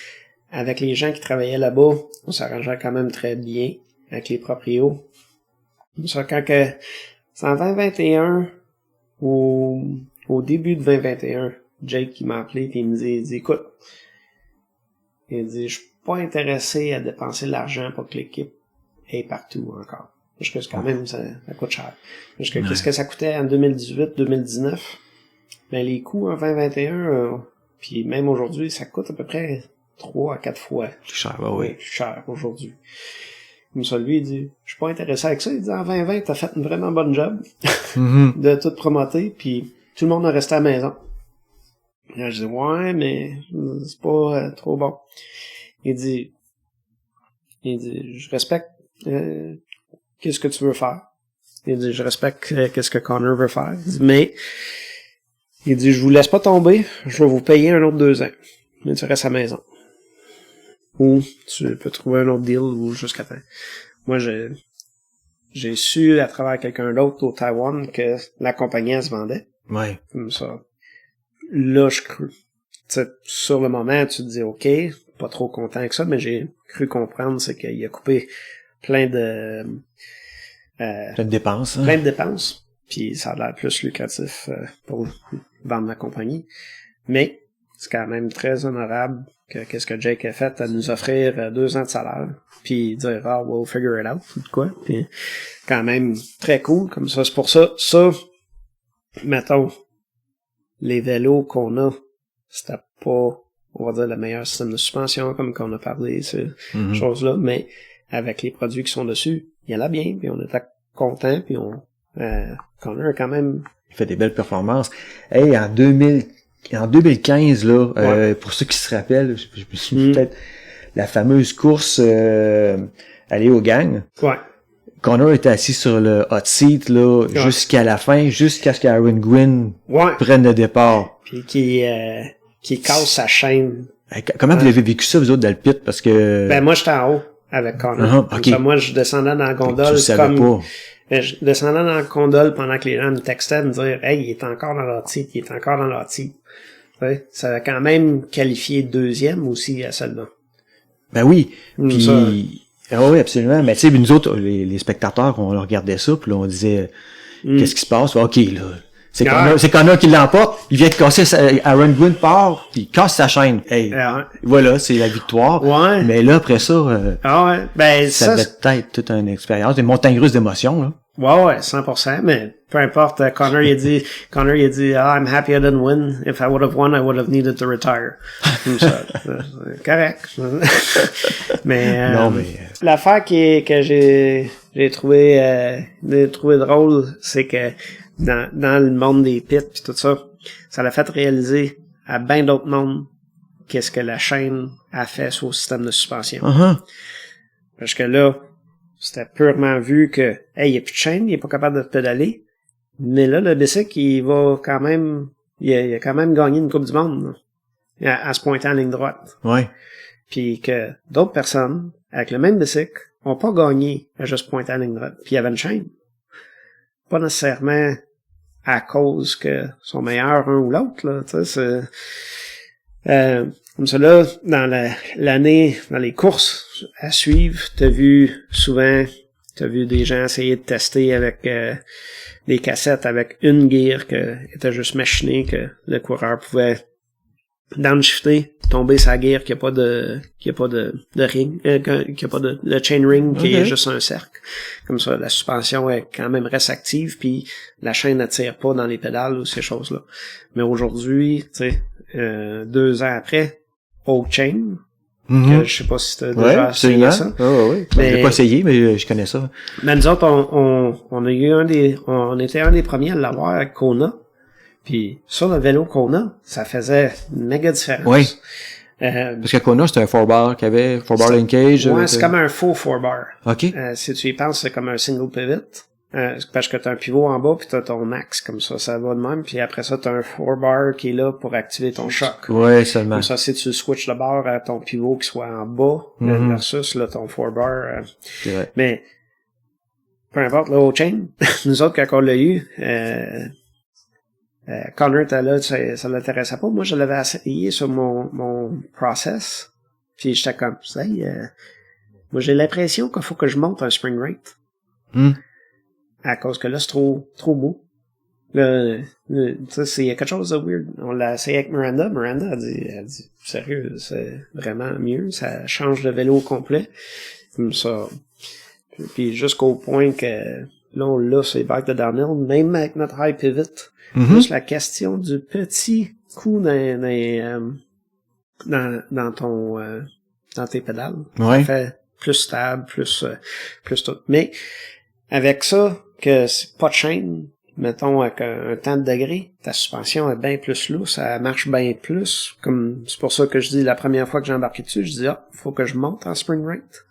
avec les gens qui travaillaient là-bas, on s'arrangeait quand même très bien avec les proprios. Ça, quand que, c'est en 2021, au début de 2021, Jake qui m'a appelé et il me dit, écoute, il dit, je suis pas intéressé à dépenser de l'argent pour que l'équipe aille partout encore. Parce que quand même, ça coûte cher. Parce que qu'est-ce que ça coûtait en 2018-2019? Ben, les coûts en 2021, puis même aujourd'hui, ça coûte à peu près 3 à 4 fois. Plus cher, oui. Plus cher aujourd'hui. Comme ça, lui, il dit, je suis pas intéressé avec ça. Il dit, en 2020, t'as fait une vraiment bonne job de tout promoter, puis tout le monde a resté à la maison. Là, je dis, ouais, mais c'est pas trop bon. Il dit, je respecte qu'est-ce que tu veux faire. Il dit, je respecte qu'est-ce que Connor veut faire. Il dit, je vous laisse pas tomber, je vais vous payer un autre 2 ans. Mais tu restes à la maison. Ou tu peux trouver un autre deal ou jusqu'à temps. Moi, j'ai su à travers quelqu'un d'autre au Taïwan que la compagnie elle se vendait. Ouais. Comme ça. Là, je crus. T'sais, sur le moment, tu te dis OK, pas trop content avec ça, mais j'ai cru comprendre, c'est qu'il a coupé plein de dépenses. Hein? Plein de dépenses. Puis ça a l'air plus lucratif pour vendre la compagnie. Mais c'est quand même très honorable que qu'est-ce que Jake a fait à nous offrir 2 ans de salaire. Puis dire we'll figure it out ou de quoi. Puis quand même très cool comme ça. C'est pour ça, mettons, les vélos qu'on a, c'était pas, on va dire, le meilleur système de suspension, comme qu'on a parlé, ces choses-là, mais avec les produits qui sont dessus, il y en a bien, puis on était contents, puis qu'on a quand même... Il fait des belles performances. Hey, en 2015, là, pour ceux qui se rappellent, je me suis peut-être la fameuse course aller au gang. Ouais. Connor était assis sur le hot seat là jusqu'à la fin, jusqu'à ce qu'Aaron Gwin prenne le départ. Puis qui casse sa chaîne. Comment vous avez vécu ça, vous autres, dans le pit? Parce que... Ben, moi, j'étais en haut avec Connor. Okay. Ça, moi, je descendais dans la gondole. Tu le savais pas. Je descendais dans la gondole pendant que les gens me textaient me dire « Hey, il est encore dans le hot seat, il est encore dans le hot seat. » Ouais, ça a quand même qualifié 2e aussi à celle-là. Ben oui. Puis... Ah oui, absolument. Mais tu sais, nous autres, les spectateurs, on regardait ça, puis là, on disait qu'est-ce qui se passe? OK, là. C'est Connor qui l'emporte, il vient de casser Aaron Gwin part, puis il casse sa chaîne. Hey, voilà, c'est la victoire. Ouais. Mais là, après ça, ben, ça devait être toute une expérience, une montagne russe d'émotions, là. Ouais, 100%, mais peu importe, Connor, il a dit, I'm happy I didn't win. If I would have won, I would have needed to retire. Correct. Mais, non, mais... l'affaire que j'ai trouvé drôle, c'est que dans le monde des pits pis tout ça, ça l'a fait réaliser à bien d'autres mondes qu'est-ce que la chaîne a fait sur le système de suspension. Parce que là, c'était purement vu que, hey, il n'y a plus de chaîne, il est pas capable de pédaler. Mais là, le bicycle, il va quand même, il a quand même gagné une Coupe du Monde, là, à se pointer en ligne droite. Ouais. Puis que d'autres personnes, avec le même bicycle, ont pas gagné à juste pointer en ligne droite. Puis il y avait une chaîne. Pas nécessairement à cause que sont meilleurs un ou l'autre, là, tu sais, c'est, comme ça là, dans l'année, dans les courses à suivre, t'as vu des gens essayer de tester avec des cassettes avec une gear qui était juste machinée, que le coureur pouvait downshifter, tomber sa gear qui a pas de ring, qui a pas de le chain ring qui est juste un cercle. Comme ça, la suspension est quand même reste active, puis la chaîne n'attire pas dans les pédales ou ces choses-là. Mais aujourd'hui, tu sais, 2 ans après, Oak Chain, que je sais pas si t'as déjà essayé ça. Oui. J'ai pas essayé, mais je connais ça. Mais nous autres, on a eu on était un des premiers à l'avoir avec Kona. Puis sur le vélo Kona, ça faisait une méga différence. Oui. Parce que Kona, c'était un 4-bar qui avait 4-bar linkage. Ouais, c'est comme un faux 4-bar. OK. Si tu y penses, c'est comme un single pivot. Parce que t'as un pivot en bas puis t'as ton max comme ça va de même, puis après ça t'as un 4-bar qui est là pour activer ton choc. Ouais, seulement. Comme ça, si tu switches le bar à ton pivot qui soit en bas versus là ton 4-bar. Mais peu importe, le chain, nous autres quand on l'a eu, Connor était là, ça l'intéressait pas. Moi, je l'avais essayé sur mon process, puis j'étais comme moi j'ai l'impression qu'il faut que je monte un spring rate. À cause que là, c'est trop mou. Tu sais, il y a quelque chose de weird. On l'a essayé avec Miranda. Miranda a dit, sérieux, c'est vraiment mieux. Ça change le vélo au complet. Comme ça. Puis jusqu'au point que là, on l'a sur les bikes de downhill, même avec notre high pivot. Juste la question du petit coup dans tes pédales. Ouais. Ça fait plus stable, plus tout. Mais avec ça, que c'est pas de chaîne, mettons avec un temps de degré, ta suspension est bien plus lousse, elle marche bien plus. Comme c'est pour ça que je dis la première fois que j'ai embarqué dessus, je dis faut que je monte en spring rate.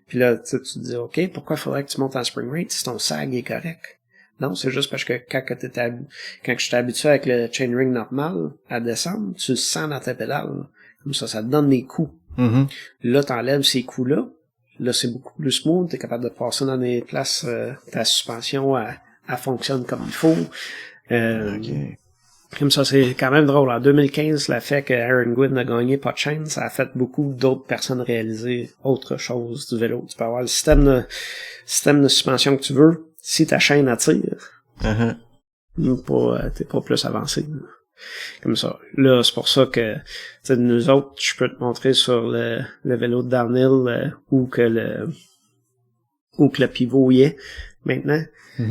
Puis là, tu te dis OK, pourquoi faudrait que tu montes en spring rate si ton sag est correct? Non, c'est juste parce que quand je t'ai habitué avec le chainring normal à descendre, tu le sens dans ta pédale. Comme ça te donne des coups. Là, t'enlèves ces coups-là. Là, c'est beaucoup plus smooth. T'es capable de passer dans des places, ta suspension, elle fonctionne comme il faut. Comme ça, c'est quand même drôle. En 2015, le fait que Aaron Gwin a gagné pas de chaîne, ça a fait beaucoup d'autres personnes réaliser autre chose du vélo. Tu peux avoir le système de suspension que tu veux. Si ta chaîne attire, t'es pas plus avancé. Comme ça. Là, c'est pour ça que nous autres, je peux te montrer sur le vélo de downhill où que le pivot y est maintenant.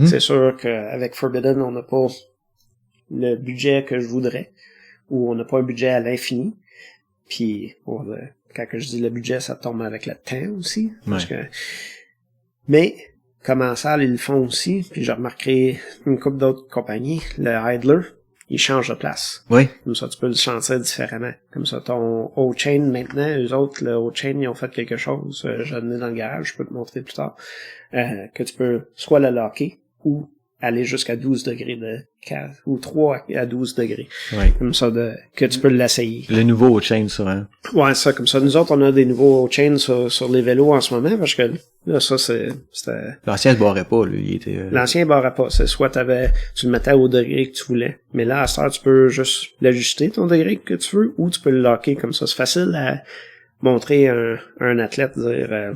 C'est sûr qu'avec Forbidden, on n'a pas le budget que je voudrais, ou on n'a pas un budget à l'infini. Puis quand je dis le budget, ça tombe avec le temps aussi. Parce que mais comment ça, ils le font aussi, puis j'ai remarqué une couple d'autres compagnies, le Idler, il change de place. Oui. Comme ça, tu peux le chanter différemment. Comme ça, ton O-Chain, maintenant, eux autres, le O-Chain, ils ont fait quelque chose, je l'ai dans le garage, je peux te montrer plus tard, que tu peux soit le locker, ou aller jusqu'à 12 degrés ou 3 à 12 degrés. Ouais. Comme ça, que tu peux l'essayer. Le nouveau O-Chain, ça, hein? Ouais, ça, comme ça. Nous autres, on a des nouveaux O-Chains sur les vélos en ce moment, parce que là, ça, c'était... L'ancien, il se barrait pas, lui. Il était... L'ancien, il barrait pas. C'est soit tu le mettais au degré que tu voulais. Mais là, à ce temps, tu peux juste l'ajuster, ton degré que tu veux, ou tu peux le locker comme ça. C'est facile à montrer un athlète, dire,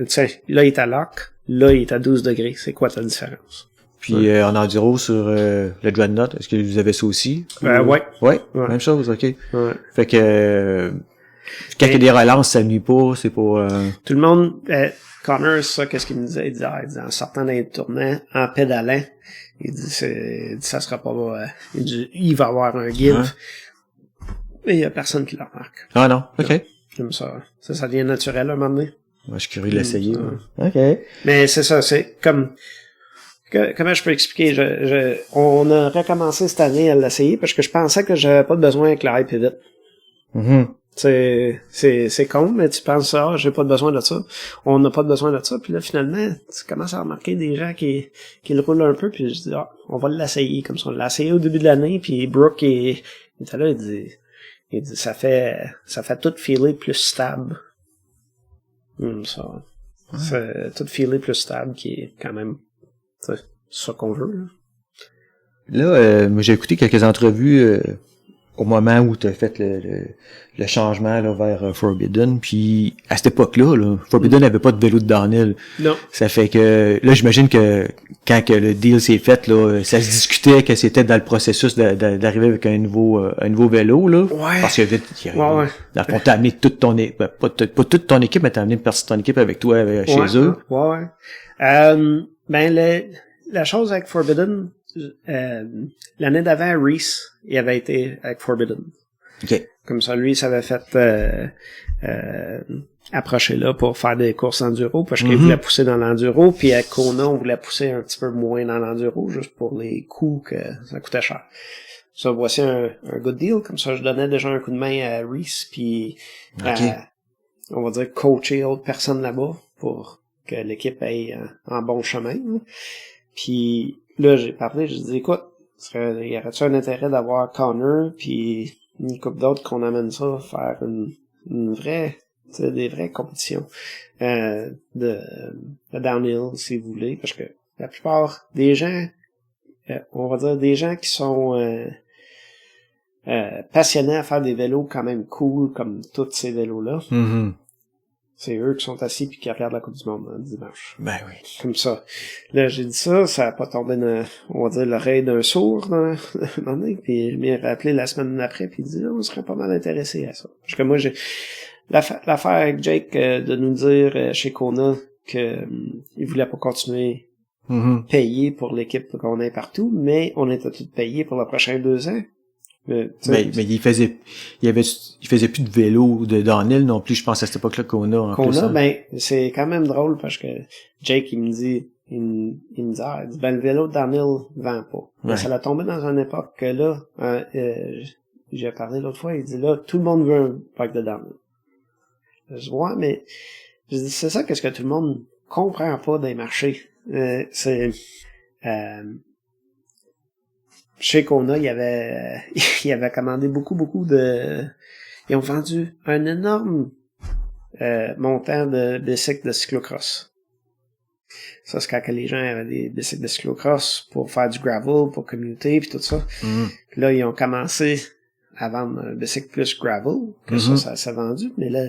tiens, là, il est à lock, là, il est à 12 degrés. C'est quoi ta différence? Puis en enduro sur le Dreadnought, est-ce que vous avez ça aussi? Ouais. Ouais, même chose, ok. Ouais. Fait que quand il y a des relances, ça nuit pas, c'est pas... Tout le monde, Connor, ça, qu'est-ce qu'il me disait? Il dit, en sortant d'un tournant, en pédalant, il dit, ça sera pas... il dit, il va avoir un give. Et il y a personne qui le remarque. Ah non, ok. Comme ça devient naturel à un moment donné. Moi, je suis curieux de l'essayer. Ok. Mais c'est ça, c'est comme... Comment je peux expliquer? On a recommencé cette année à l'essayer parce que je pensais que j'avais pas de besoin avec le high pivot. C'est con, mais tu penses ça, j'ai pas de besoin de ça. On n'a pas de besoin de ça. Puis là, finalement, tu commences à remarquer des gens qui le roulent un peu. Puis je dis, on va l'essayer comme ça. On l'a essayé au début de l'année. Puis Brooke, il était là, il dit, ça fait tout filer plus stable. Ça. C'est tout filer plus stable qui est quand même... C'est ça qu'on veut. Là, j'ai écouté quelques entrevues au moment où tu as fait le changement là, vers Forbidden, puis à cette époque-là, Forbidden n'avait pas de vélo de downhill. Non. Ça fait que là, j'imagine que quand que le deal s'est fait, là, ça se discutait que c'était dans le processus d'arriver avec un nouveau vélo, là. Ouais. Parce que dans le fond, t'as amené toute ton équipe, pas toute ton équipe, mais t'as amené une partie de ton équipe avec toi chez eux. Ouais. La chose avec Forbidden, l'année d'avant, Reese, il avait été avec Forbidden. Okay. Comme ça, lui, il s'avait fait approcher là pour faire des courses enduro, parce qu'il voulait pousser dans l'enduro, puis avec Kona, on voulait pousser un petit peu moins dans l'enduro, juste pour les coûts que ça coûtait cher. Ça, voici un good deal. Comme ça, je donnais déjà un coup de main à Reese, puis on va dire coacher d'autres personnes là-bas pour que l'équipe aille en bon chemin. Puis là, j'ai parlé, j'ai dit, écoute, y aurait-tu un intérêt d'avoir Connor, puis une couple d'autres qu'on amène ça, faire une vraie, des vraies compétitions de downhill, si vous voulez, parce que la plupart des gens, on va dire des gens qui sont passionnés à faire des vélos quand même cool, comme tous ces vélos-là, c'est eux qui sont assis puis qui regardent la Coupe du Monde le dimanche. Ben oui. Comme ça. Là, j'ai dit ça a pas tombé dans, on va dire, l'oreille d'un sourd, puis je m'ai rappelé la semaine après, puis il dit, on serait pas mal intéressé à ça. Parce que moi, j'ai l'affaire avec Jake de nous dire chez Kona, que ils voulaient pas continuer payer pour l'équipe qu'on ait partout, mais on était tous payés pour les prochains 2 ans. Mais il faisait plus de vélo de downhill non plus, je pense, à cette époque-là qu'on a. Ben, c'est quand même drôle parce que Jake, il me dit, ben, le vélo de downhill vend pas. Ouais. Ça l'a tombé dans une époque que là, j'ai parlé l'autre fois, il dit là, tout le monde veut un bike de downhill. Je dis, ouais, mais, je dis, c'est ça qu'est-ce que tout le monde comprend pas des marchés. Chez Kona, il avait commandé beaucoup de, ils ont vendu un énorme, montant de bicycles de cyclocross. Ça, c'est quand les gens avaient des bicycles de cyclocross pour faire du gravel, pour commuter, puis tout ça. Puis là, ils ont commencé à vendre un bicycle plus gravel, que ça s'est vendu, mais là,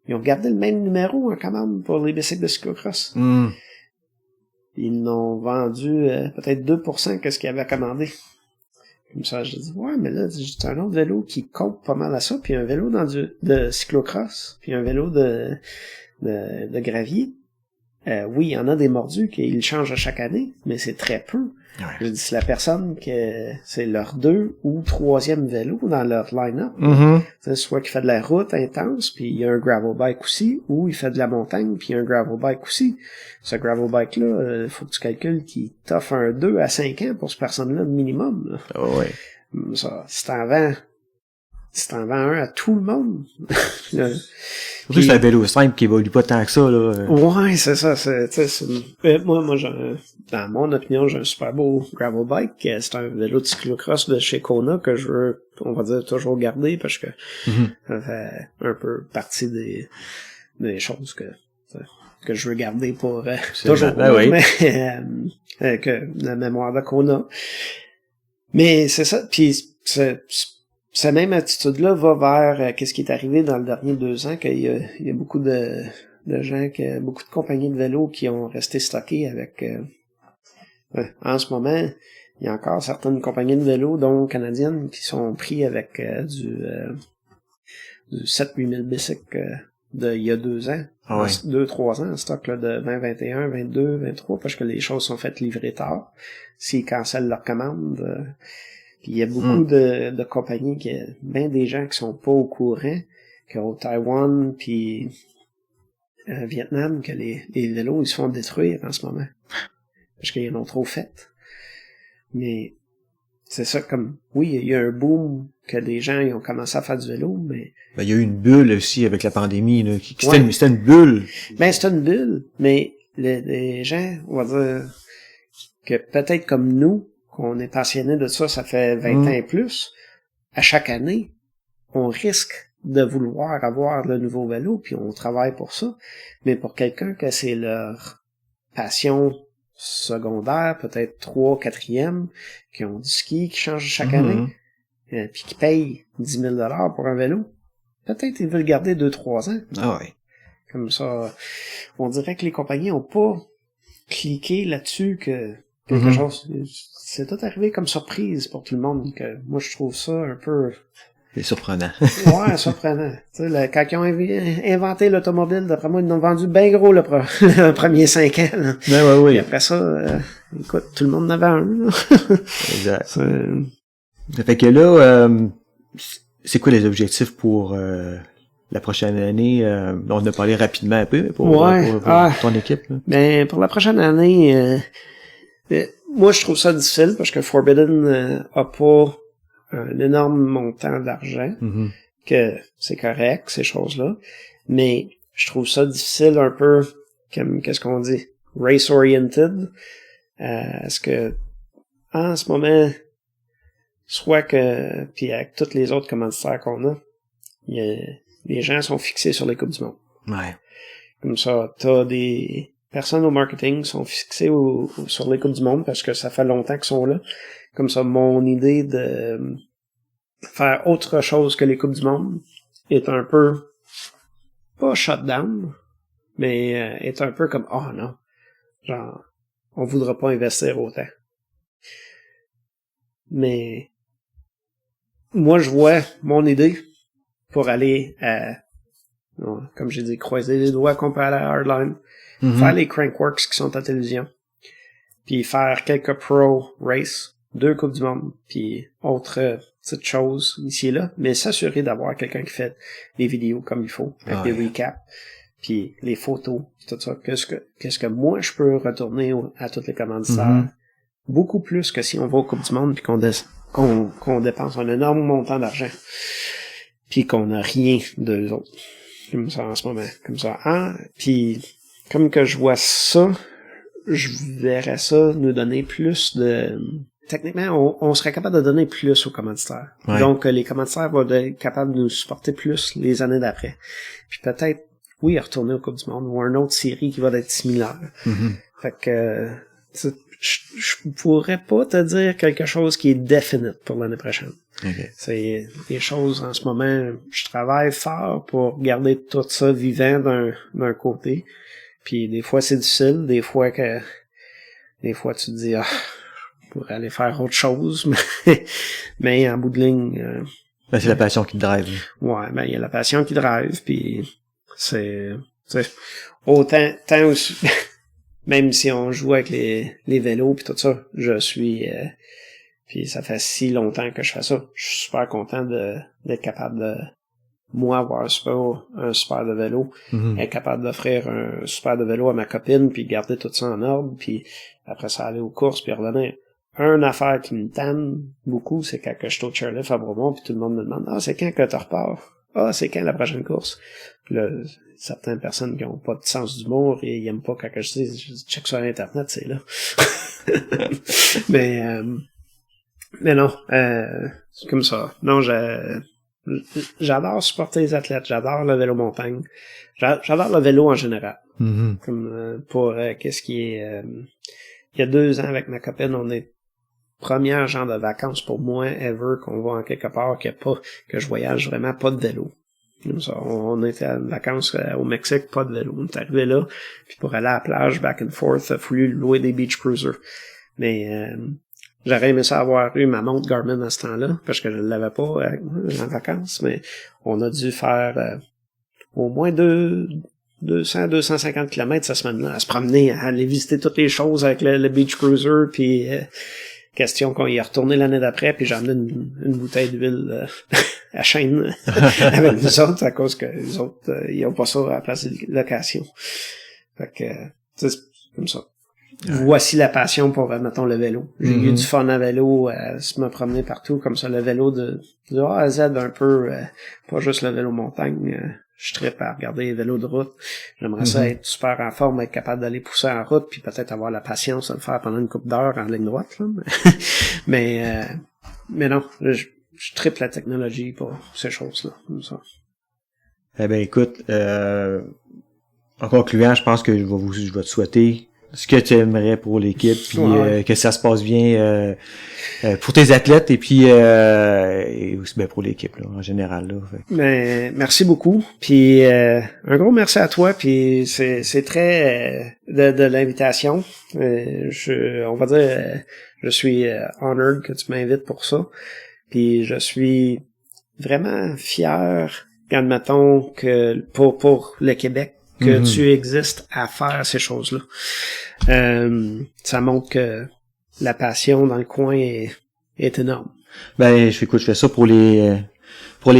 ils ont gardé le même numéro en commande pour les bicycles de cyclocross. Ils l'ont vendu peut-être 2% que ce qu'ils avaient commandé. Comme ça, je dis, ouais, mais là, c'est un autre vélo qui compte pas mal à ça, puis un vélo de cyclocross, puis un vélo de gravier. Oui, il y en a des mordus qu'ils changent à chaque année, mais c'est très peu. Ouais. Je dis, c'est la personne que c'est leur 2 ou 3e vélo dans leur line-up. C'est soit qu'il fait de la route intense, puis il y a un gravel bike aussi, ou il fait de la montagne, puis il y a un gravel bike aussi. Ce gravel bike-là, faut que tu calcules qu'il t'offre un 2 à 5 ans pour cette personne-là minimum. Là. Oh, ouais. Ça, si t'en vends un à tout le monde. Surtout c'est un vélo simple qui évolue pas tant que ça, là. Ouais, c'est ça, moi, dans mon opinion, j'ai un super beau gravel bike. C'est un vélo de cyclocross de chez Kona que je veux, on va dire, toujours garder parce que ça fait un peu partie des choses que je veux garder pour toujours. Mais, que la mémoire de Kona. Mais c'est ça, puis cette même attitude-là va vers qu'est-ce qui est arrivé dans le dernier 2 ans, qu'il y a beaucoup de gens, beaucoup de compagnies de vélos qui ont resté stockées avec... en ce moment, il y a encore certaines compagnies de vélos, dont canadiennes, qui sont pris avec du 7-8 000 bicycles il y a 2 ans. 2-3 ans, en stock là, de 2021, 22, 23, parce que les choses sont faites livrer tard. S'ils cancellent leur commande... Puis il y a beaucoup de compagnies, bien des gens qui sont pas au courant, qu'au Taïwan puis Vietnam, que les vélos ils se font détruire en ce moment. Parce qu'ils en ont trop fait. Mais c'est ça comme oui, il y a un boom que les gens ils ont commencé à faire du vélo, mais. Ben, il y a eu une bulle aussi avec la pandémie, là. C'était une bulle. Ben c'est une bulle, mais les gens, on va dire que peut-être comme nous, qu'on est passionné de ça, ça fait 20 ans et plus, à chaque année, on risque de vouloir avoir le nouveau vélo, puis on travaille pour ça. Mais pour quelqu'un que c'est leur passion secondaire, peut-être 3, 4e, qui ont du ski, qui changent chaque année, puis qui payent 10 000 $ pour un vélo, peut-être ils veulent garder 2-3 ans. Ah ouais. Comme ça, on dirait que les compagnies ont pas cliqué là-dessus que quelque chose... C'est tout arrivé comme surprise pour tout le monde, que moi je trouve ça un peu... C'est surprenant. Ouais, surprenant. Tu sais, quand ils ont inventé l'automobile, d'après moi, ils l'ont vendu bien gros le premier 5 ans. Là. Ben oui. Et après ça, écoute, tout le monde en avait un. Là. Exact. Ça fait que là, c'est quoi les objectifs pour la prochaine année? On en a parlé rapidement un peu pour ton équipe. Là. Ben, pour la prochaine année... moi, je trouve ça difficile parce que Forbidden a pas un énorme montant d'argent, que c'est correct, ces choses-là, mais je trouve ça difficile un peu comme, qu'est-ce qu'on dit, race-oriented, est-ce que, en ce moment, soit que, puis avec tous les autres commanditaires qu'on a, les gens sont fixés sur les Coupes du Monde. Ouais. Comme ça, t'as des personnes au marketing sont fixées sur les Coupes du Monde parce que ça fait longtemps qu'ils sont là. Comme ça, mon idée de faire autre chose que les Coupes du Monde est un peu, pas shut down, mais est un peu comme, oh non, genre, on voudra pas investir autant. Mais moi, je vois mon idée pour aller à, comme j'ai dit, croiser les doigts qu'on peut aller à Hardline, faire les Crankworks qui sont à télévision, puis faire quelques pro races, 2 Coupes du Monde, puis autres petites choses ici et là, mais s'assurer d'avoir quelqu'un qui fait des vidéos comme il faut, avec des recaps, puis les photos, tout ça. Qu'est-ce que moi je peux retourner à tous les commanditaires, beaucoup plus que si on va aux Coupes du Monde puis qu'on dépense un énorme montant d'argent, puis qu'on n'a rien d'eux autres, comme ça en ce moment, comme ça. Puis comme que je vois ça, je verrais ça nous donner plus de... Techniquement, on serait capable de donner plus aux commanditaires. Ouais. Donc, les commanditaires vont être capables de nous supporter plus les années d'après. Puis peut-être, oui, retourner aux Coupes du Monde ou une autre série qui va être similaire. Fait que, je pourrais pas te dire quelque chose qui est défini pour l'année prochaine. Okay. C'est des choses, en ce moment, je travaille fort pour garder tout ça vivant d'un côté. Puis des fois, c'est difficile. Des fois, tu te dis, je pourrais aller faire autre chose. Mais en bout de ligne... c'est la passion qui te drive. Ouais, il y a la passion qui drive. Puis c'est autant aussi... Même si on joue avec les vélos puis tout ça, je suis... puis ça fait si longtemps que je fais ça. Je suis super content d'être capable de... Moi, avoir un super de vélo, être capable d'offrir un super de vélo à ma copine, puis garder tout ça en ordre, puis après ça aller aux courses, puis revenir. Une affaire qui me tanne beaucoup, c'est quand je suis au chairlift à Bromont, puis tout le monde me demande « Ah, c'est quand que tu repars? Ah, c'est quand la prochaine course? » Puis là, certaines personnes qui ont pas de sens d'humour, et ils aiment pas quand je dis « Check sur Internet, c'est là. » Mais non, c'est comme ça. Non, j'adore supporter les athlètes, j'adore le vélo montagne, j'adore le vélo en général. Comme pour qu'est-ce qui est... il y a 2 ans avec ma copine, on est première genre de vacances pour moi ever qu'on va en quelque part que je voyage vraiment pas de vélo. Comme ça, on était en vacances au Mexique, pas de vélo. On est arrivé là, puis pour aller à la plage back and forth, il a fallu louer des beach cruisers. Mais j'aurais aimé ça avoir eu ma montre Garmin à ce temps-là, parce que je ne l'avais pas en vacances, mais on a dû faire au moins 200-250 km cette semaine-là, à se promener, à aller visiter toutes les choses avec le beach cruiser, puis question qu'on y est retourné l'année d'après, puis j'ai amené une bouteille d'huile à chaîne avec nous autres, à cause que les autres, ils ont pas ça à la place de location. Fait que, c'est comme ça. Voici la passion pour, mettons, le vélo. J'ai eu du fun à vélo, se me promener partout, comme ça, le vélo de A à Z un peu, pas juste le vélo montagne. Je trippe à regarder les vélos de route. J'aimerais ça être super en forme, être capable d'aller pousser en route, puis peut-être avoir la patience de le faire pendant une couple d'heures en ligne droite, là. Mais non, je trippe la technologie pour ces choses-là, comme ça. Eh ben, écoute, en concluant, je pense que je vais te souhaiter ce que tu aimerais pour l'équipe, puis que ça se passe bien pour tes athlètes et puis et aussi pour l'équipe là, en général là. Mais merci beaucoup, puis un gros merci à toi, puis c'est très de l'invitation. On va dire je suis honored que tu m'invites pour ça, puis je suis vraiment fier admettons que pour le Québec que tu existes à faire ces choses-là. Ça montre que la passion dans le coin est énorme. Ben, je fais ça pour les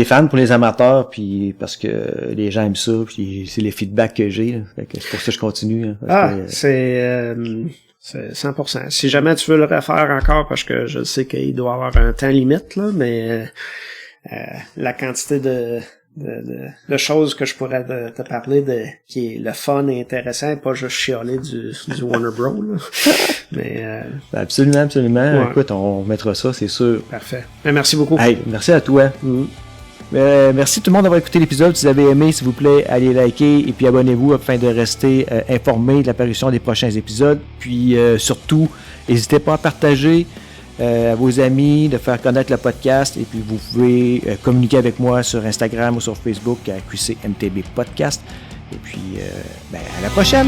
fans, pour les amateurs, puis parce que les gens aiment ça, puis c'est les feedbacks que j'ai. Fait que c'est pour ça que je continue. C'est 100%. Si jamais tu veux le refaire encore, parce que je sais qu'il doit avoir un temps limite, là, mais la quantité de choses que je pourrais te parler qui est le fun et intéressant, pas juste chialer du Warner Bros. Là. Mais absolument. Ouais. Écoute, on mettra ça, c'est sûr. Parfait. Mais merci beaucoup. Hey, merci à toi. Merci tout le monde d'avoir écouté l'épisode. Si vous avez aimé, s'il vous plaît, allez liker et puis abonnez-vous afin de rester informé de l'apparition des prochains épisodes. Puis surtout, n'hésitez pas à partager à vos amis, de faire connaître le podcast, et puis vous pouvez communiquer avec moi sur Instagram ou sur Facebook à QCMTB Podcast. Et puis, à la prochaine!